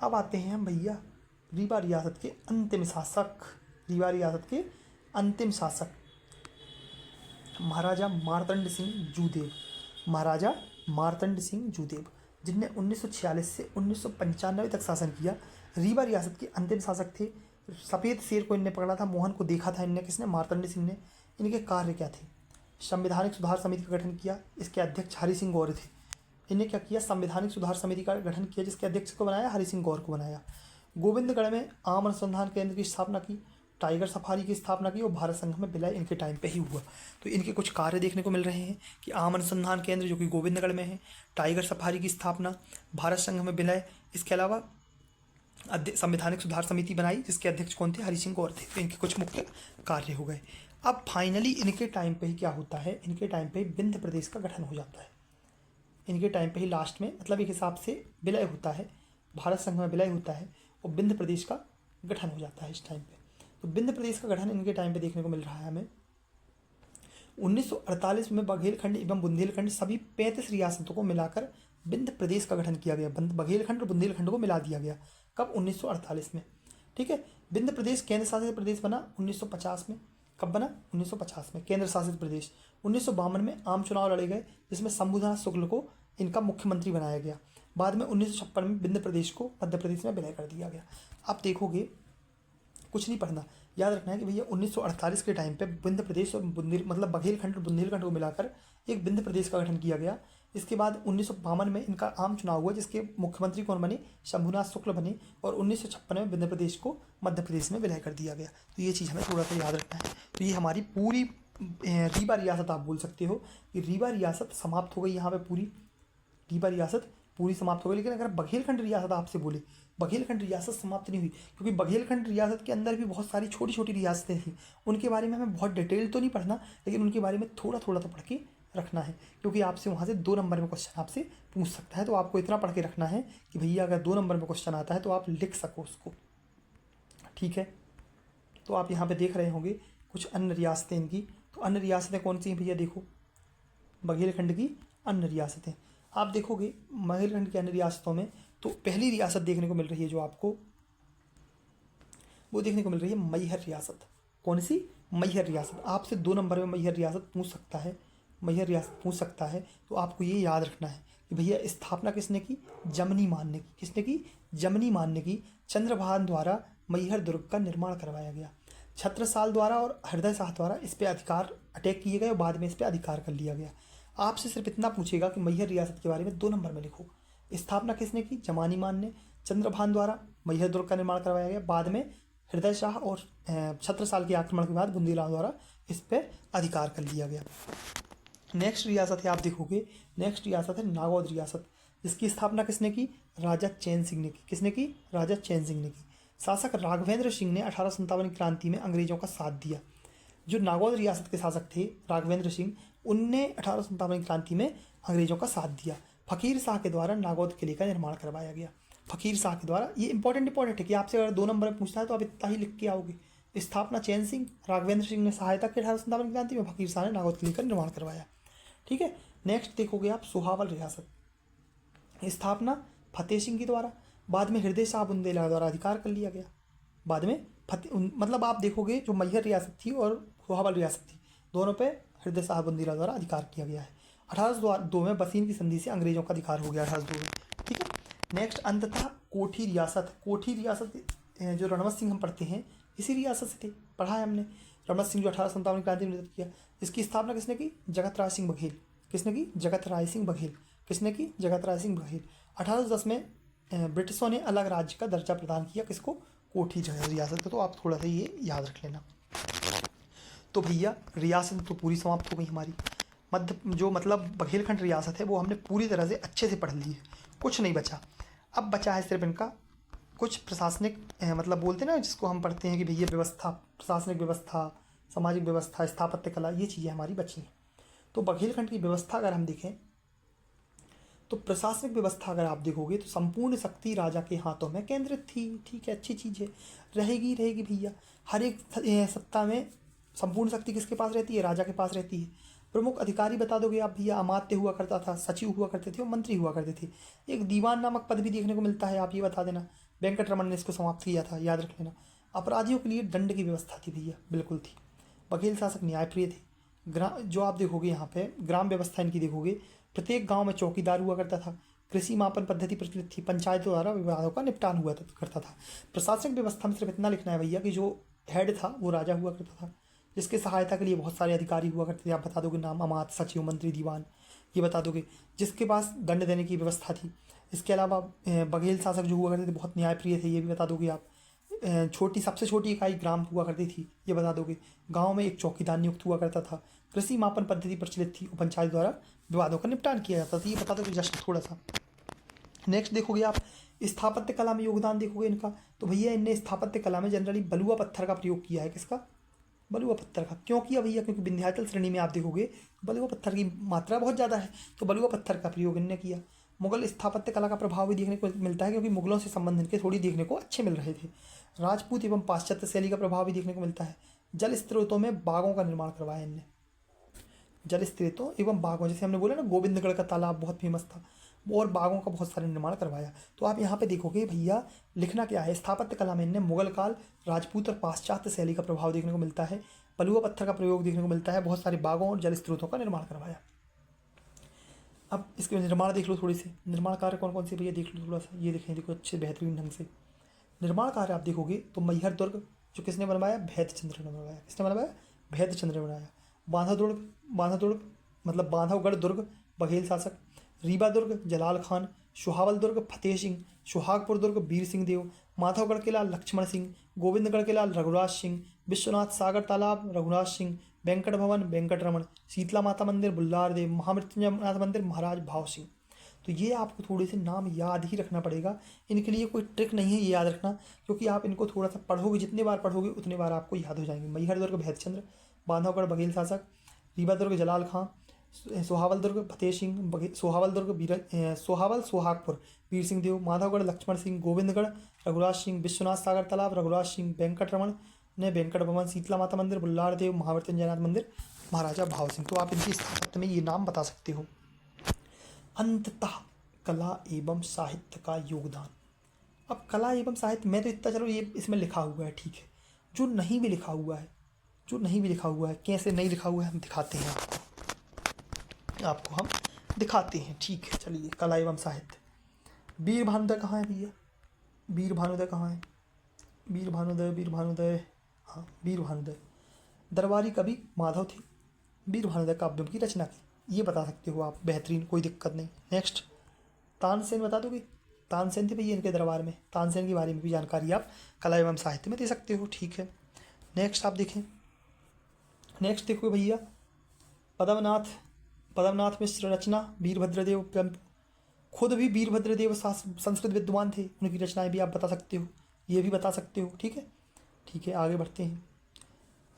अब आते हैं हम भैया रीवा रियासत के अंतिम शासक, रीवा रियासत के अंतिम शासक महाराजा मार्तंड सिंह जूदेव। महाराजा मार्तंड सिंह जूदेव, जिनने 1946 से 1995 तक शासन किया, रीवा रियासत के अंतिम शासक थे। सफ़ेद शेर को इनने पकड़ा था, मोहन को देखा था इनने, किसने, मार्तंड सिंह ने। इनके कार्य क्या थे? संवैधानिक सुधार समिति का गठन किया, इसके अध्यक्ष हरि सिंह गौर थे। इन्हें क्या किया? संवैधानिक सुधार समिति का गठन किया, जिसके अध्यक्ष को बनाया, हरि सिंह गौर को बनाया। गोविंदगढ़ में आम अनुसंधान केंद्र की स्थापना की, टाइगर सफारी की स्थापना की और भारत संघ में विलय इनके टाइम पे ही हुआ। तो इनके कुछ कार्य देखने को मिल रहे हैं कि आम अनुसंधान केंद्र जो कि गोविंदगढ़ में है, टाइगर सफारी की स्थापना, भारत संघ में विलय, इसके अलावा संवैधानिक सुधार समिति बनाई जिसके अध्यक्ष कौन थे? हरि सिंह गौर थे। तो इनके कुछ मुख्य कार्य हो गए। अब फाइनली इनके टाइम पे ही क्या होता है? इनके टाइम पे विंध्य प्रदेश का गठन हो जाता है। इनके टाइम पे ही लास्ट में, मतलब एक हिसाब से विलय होता है, भारत संघ में विलय होता है और विंध्य प्रदेश का गठन हो जाता है इस टाइम पे। तो विंध्य प्रदेश का गठन इनके टाइम पे देखने को मिल रहा है हमें। 1948 में बघेलखंड एवं बुंदेलखंड सभी 35 रियासतों को मिलाकर विंध्य प्रदेश का गठन किया गया। बघेलखंड और बुंदेलखंड को मिला दिया गया। कब? 1948 में, ठीक है। विंध्य प्रदेश केंद्र शासित प्रदेश बना 1950 में। कब बना? 1950 में केंद्र शासित प्रदेश। 1952 में आम चुनाव लड़े गए जिसमें शंभुनाथ शुक्ल को इनका मुख्यमंत्री बनाया गया। बाद में 1956 में विंध्य प्रदेश को मध्य प्रदेश में विलय कर दिया गया। आप देखोगे, कुछ नहीं पढ़ना, याद रखना है कि भैया 1948 के टाइम पे विंध्य प्रदेश और मतलब बघेलखंड और बुंदेलखंड को मिलाकर एक विंध्य प्रदेश का गठन किया गया। इसके बाद 1952 में इनका आम चुनाव हुआ जिसके मुख्यमंत्री कौन बने? शंभुनाथ शुक्ल बने। और 1956 में विंध्य प्रदेश को मध्य प्रदेश में विलय कर दिया गया। तो ये चीज़ हमें थोड़ा सा याद रखना है। तो ये हमारी पूरी रीवा रियासत आप बोल सकते हो कि रीवा रियासत समाप्त हो गई। यहाँ पे पूरी रीवा रियासत पूरी समाप्त हो गई। लेकिन अगर बघेलखंड रियासत आपसे बोले, बघेलखंड रियासत समाप्त नहीं हुई, क्योंकि बघेलखंड रियासत के अंदर भी बहुत सारी छोटी छोटी रियासतें थी। उनके बारे में हमें बहुत डिटेल तो नहीं पढ़ना, लेकिन उनके बारे में थोड़ा थोड़ा तो पढ़ के रखना है, क्योंकि आपसे वहाँ से 2 नंबर में क्वेश्चन आपसे पूछ सकता है। तो आपको इतना पढ़ के रखना है कि भैया अगर 2 नंबर में क्वेश्चन आता है तो आप लिख सको उसको, ठीक है। तो आप यहाँ पे देख रहे होंगे कुछ अन्य रियासतें इनकी। तो अन्य रियासतें कौन सी हैं भैया? देखो, बघेलखंड की अन्य रियासतें आप देखोगे। बघेलखंड की अन्य रियासतों में तो पहली रियासत देखने को मिल रही है जो आपको, वो देखने को मिल रही है मैहर रियासत। कौन सी? मैहर रियासत। आपसे 2 नंबर में मैहर रियासत पूछ सकता है, मैहर रियासत पूछ सकता है। तो आपको ये याद रखना है कि भैया स्थापना किसने की? जमनी मान ने की। किसने की? जमनी मान ने की। चंद्रभान द्वारा मैहर दुर्ग का निर्माण करवाया गया। छत्रसाल द्वारा और हृदय शाह द्वारा इस पर अधिकार अटैक किए गए और बाद में इस पर अधिकार कर लिया गया। आपसे सिर्फ इतना पूछेगा कि मैहर रियासत के बारे में 2 नंबर में लिखो। स्थापना किसने की? जमानी मान ने। चंद्रभान द्वारा मैहर दुर्ग का निर्माण करवाया गया। बाद में हृदय शाह और छत्रसाल के आक्रमण के बाद बुंदेलखंड द्वारा इस पर अधिकार कर लिया गया। नेक्स्ट रियासत है, आप देखोगे, नेक्स्ट रियासत है नागौद रियासत, जिसकी स्थापना किसने की? राजा चैन सिंह ने की। किसने की? राजा चैन सिंह ने की। शासक राघवेंद्र सिंह ने 1857 की क्रांति में अंग्रेजों का साथ दिया। जो नागौद रियासत के शासक थे राघवेंद्र सिंह, उनने 1857 की क्रांति में अंग्रेजों का साथ दिया। फकीर शाह के द्वारा नागौद किले का निर्माण करवाया गया। फकीर शाह के द्वारा, ये इंपॉर्टेंट है कि आपसे अगर 2 नंबर में पूछता है तो आप इतना ही लिख के आओगे। स्थापना चैन सिंह, राघवेंद्र सिंह ने सहायता की 1857 की क्रांति में, फकीर शाह ने नागौद किले का निर्माण करवाया, ठीक है। नेक्स्ट देखोगे आप सुहावल रियासत, स्थापना फतेह सिंह के द्वारा, बाद में हृदय शाह बुंदेला द्वारा अधिकार कर लिया गया। बाद में मतलब आप देखोगे जो मैहर रियासत थी और सुहावल रियासत थी, दोनों पे हृदय शाह बुंदेला द्वारा अधिकार किया गया है। 1802 में बसीन की संधि से अंग्रेजों का अधिकार हो गया 1802 में, ठीक है। नेक्स्ट अंततः कोठी रियासत, कोठी रियासत जो रणवत सिंह हम पढ़ते हैं इसी रियासत से थे, पढ़ा है हमने। रणवत सिंह जो 1857 क्रांति में नेतृत्व किया, इसकी स्थापना किसने की? जगत राय सिंह बघेल। किसने की? जगत राय सिंह बघेल। किसने की? जगत राय सिंह बघेल। 1810 में ब्रिटिशों ने अलग राज्य का दर्जा प्रदान किया, किसको? कोठी रियासत को। तो आप थोड़ा सा ये याद रख लेना। तो भैया रियासत तो पूरी समाप्त हो गई हमारी। मध्य जो मतलब बघेलखंड रियासत है वो हमने पूरी तरह से अच्छे से पढ़ ली है, कुछ नहीं बचा। अब बचा है सिर्फ इनका कुछ प्रशासनिक मतलब बोलते हैं ना जिसको हम पढ़ते हैं कि भैया व्यवस्था, प्रशासनिक व्यवस्था, सामाजिक व्यवस्था, स्थापत्य कला, ये चीज़ें हमारी बची हैं। तो बघेलखंड की व्यवस्था अगर हम देखें तो प्रशासनिक व्यवस्था अगर आप देखोगे तो संपूर्ण शक्ति राजा के हाथों में केंद्रित थी, ठीक है, अच्छी चीज़ है, रहेगी भैया। हर एक सत्ता में संपूर्ण शक्ति किसके पास रहती है? राजा के पास रहती है। प्रमुख अधिकारी बता दोगे आप भैया, अमात्य हुआ करता था, सचिव हुआ करते थे और मंत्री हुआ करते थे। एक दीवान नामक पद भी देखने को मिलता है, आप ये बता देना। वेंकटरमन ने इसको समाप्त किया था, याद रख लेना। अपराधियों के लिए दंड की व्यवस्था थी भैया, बिल्कुल थी। बघेल शासक न्यायप्रिय थे। जो आप देखोगे यहाँ पे ग्राम व्यवस्था इनकी देखोगे, प्रत्येक गांव में चौकीदार हुआ करता था। कृषि मापन पद्धति प्रचलित थी, पंचायत द्वारा विवादों का निपटान हुआ करता था। प्रशासनिक व्यवस्था में सिर्फ इतना लिखना है भैया कि जो हेड था वो राजा हुआ करता था, जिसके सहायता के लिए बहुत सारे अधिकारी हुआ करते थे। आप बता दोगे नाम, अमात्य, सचिव, मंत्री, दीवान, ये बता दोगे। जिसके पास दंड देने की व्यवस्था थी। इसके अलावा बघेल शासक जो हुआ करते थे बहुत न्यायप्रिय थे, ये भी बता दोगे आप। सबसे छोटी इकाई ग्राम हुआ करती थी, ये बता दोगे। गांव में एक चौकीदार नियुक्त हुआ करता था। कृषि मापन पद्धति प्रचलित थी और पंचायत द्वारा विवादों का निपटान किया जाता था, ये बता दोगे जस्ट थोड़ा सा। नेक्स्ट देखोगे आप स्थापत्य कला में योगदान देखोगे इनका, तो भैया इनने स्थापत्य कला में जनरली बलुआ पत्थर का प्रयोग किया है। किसका? बलुआ पत्थर का। क्यों किया भैया? क्योंकि विंध्याचल श्रेणी में आप देखोगे बलुआ पत्थर की मात्रा बहुत ज़्यादा है, तो बलुआ पत्थर का प्रयोग इनने किया। मुगल स्थापत्य कला का प्रभाव भी देखने को मिलता है, क्योंकि मुगलों से संबंध इनके थोड़ी देखने को अच्छे मिल रहे थे। राजपूत एवं पाश्चात्य शैली का प्रभाव भी देखने को मिलता है। जल स्त्रोतों में बागों का निर्माण करवाया इनने, जल स्त्रोतों एवं बागों, जैसे हमने बोला ना गोविंदगढ़ का तालाब बहुत फेमस था, और बागों का बहुत सारे निर्माण करवाया। तो आप यहाँ पे देखोगे भैया लिखना क्या है, स्थापत्य कला में इनने मुगल काल, राजपूत और पाश्चात्य शैली का प्रभाव देखने को मिलता है। बलुआ पत्थर का प्रयोग देखने को मिलता है, बहुत सारे बागों और जल स्त्रोतों का निर्माण करवाया। अब इसके निर्माण देख लो थोड़ी से, निर्माण कार्य कौन कौन से भैया देख लो थोड़ा सा, ये देखें, देखो अच्छे बेहतरीन ढंग से निर्माण कार्य आप देखोगे तो मैहर दुर्ग जो किसने बनवाया? भैदचंद्र ने बनवाया। किसने बनवाया? भैदचंद्र ने बनाया। बांधवदुर्ग मतलब बांधवगढ़ दुर्ग बघेल शासक, रीवा दुर्ग जलाल खान, सुहावल दुर्ग फतेह सिंह, सुहागपुर दुर्ग वीर सिंह देव, माधवगढ़ किला लक्ष्मण सिंह, गोविंदगढ़ किला रघुराज सिंह, विश्वनाथ सागर तालाब रघुराज सिंह, वेंकट भवन वेंकटरमण, शीतला माता मंदिर बुल्लार देव, महामृत्युंजय मंदिर महाराज भाव सिंह। तो ये आपको थोड़े से नाम याद ही रखना पड़ेगा, इनके लिए कोई ट्रिक नहीं है ये याद रखना, क्योंकि आप इनको थोड़ा सा पढ़ोगे, जितने बार पढ़ोगे उतने बार आपको याद हो जाएंगे। मैहर दुर्ग भैदचंद्र, बांधवगढ़ बघेल शासक, रीवा दुर्ग जलाल खां, सोहावल दुर्ग फतेह सिंह, सोहावल दुर्ग सोहावल सोहागपुर वीर सिंह देव, माधवगढ़ लक्ष्मण सिंह, गोविंदगढ़ रघुराज सिंह, विश्वनाथ सागर तालाब रघुराज सिंह, वेंकटरमण ने वेंकट भवन, शीतला माता मंदिर बुल्लार देव, महामृत्युंजयनाथ मंदिर महाराजा भाव सिंह। तो आप इनकी स्थापत्य में ये नाम बता सकते हो। अंततः कला एवं साहित्य का योगदान। अब कला एवं साहित्य में तो इतना चलो ये इसमें लिखा हुआ है, ठीक है, जो नहीं भी लिखा हुआ है, कैसे नहीं लिखा हुआ है हम दिखाते हैं आपको हम दिखाते हैं, ठीक है। चलिए कला एवं साहित्य, वीर भानुदय कहाँ है भैया? वीर भानुदय कहाँ है? वीर हाँ वीर भानुदय दरबारी कवि माधव थे, वीर भानुदय काव्यों की रचना की, ये बता सकते हो आप, बेहतरीन, कोई दिक्कत नहीं। नेक्स्ट तानसेन बता दोगे? तानसेन थे भैया इनके दरबार में, तानसेन के बारे में भी जानकारी आप कला एवं साहित्य में दे सकते हो, ठीक है। नेक्स्ट आप देखें, नेक्स्ट देखो भैया पद्मनाथ मिश्र रचना वीरभद्रदेव, खुद भी वीरभद्रदेव संस्कृत विद्वान थे, उनकी रचनाएं भी आप बता सकते हो, ये भी बता सकते हो, ठीक है। ठीक है आगे बढ़ते हैं।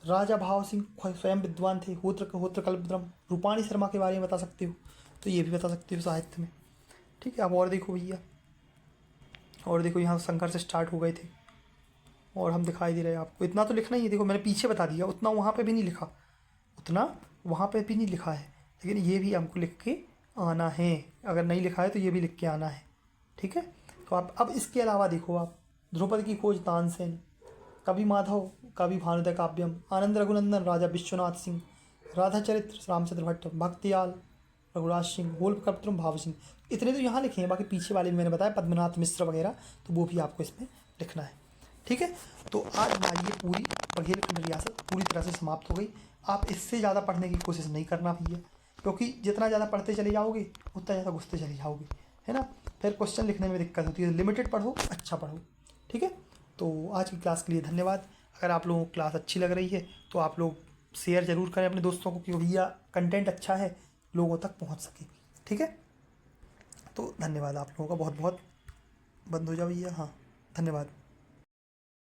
राजा भाव सिंह स्वयं विद्वान थे, होत्र कल्पद्रम, रूपाणी शर्मा के बारे में बता सकते हो, तो ये भी बता सकते हो साहित्य में, ठीक है। अब और देखो भैया, और देखो यहाँ संघर्ष स्टार्ट हो गए थे और हम दिखाई दे रहे हैं आपको, इतना तो लिखना ही है, देखो मैंने पीछे बता दिया, उतना वहाँ पे भी नहीं लिखा है। लेकिन ये भी हमको लिख के आना है, अगर नहीं लिखा है तो ये भी लिख के आना है, ठीक है। तो आप अब इसके अलावा देखो, आप द्रौपदी की खोज तानसेन, कवि माधव, कवि भानुदय काव्यम, आनंद रघुनंदन राजा विश्वनाथ सिंह, राधा चरित्र रामचंद्र भट्ट, भक्तियाल रघुराज सिंह, गोल्कपत्रम भाव सिंह, इतने तो यहाँ लिखे हैं, बाकी पीछे वाले में मैंने बताया पद्मनाथ मिश्र वगैरह, तो वो भी आपको इसमें लिखना है, ठीक है। तो आज हमारी ये पूरी बघेलखंड रियासत पूरी तरह से समाप्त हो गई। आप इससे ज़्यादा पढ़ने की कोशिश नहीं करना भैया, क्योंकि जितना ज़्यादा पढ़ते चले जाओगे उतना ज़्यादा घुसते चले जाओगे, है ना। फिर क्वेश्चन लिखने में दिक्कत होती है। लिमिटेड पढ़ो, अच्छा पढ़ो, ठीक है। तो आज की क्लास के लिए धन्यवाद। अगर आप लोगों को क्लास अच्छी लग रही है तो आप लोग शेयर ज़रूर करें अपने दोस्तों को, कि भैया कंटेंट अच्छा है, लोगों तक पहुंच सके, ठीक है। तो धन्यवाद आप लोगों का बहुत बहुत। बंद हो जाओ भैया, हाँ, धन्यवाद।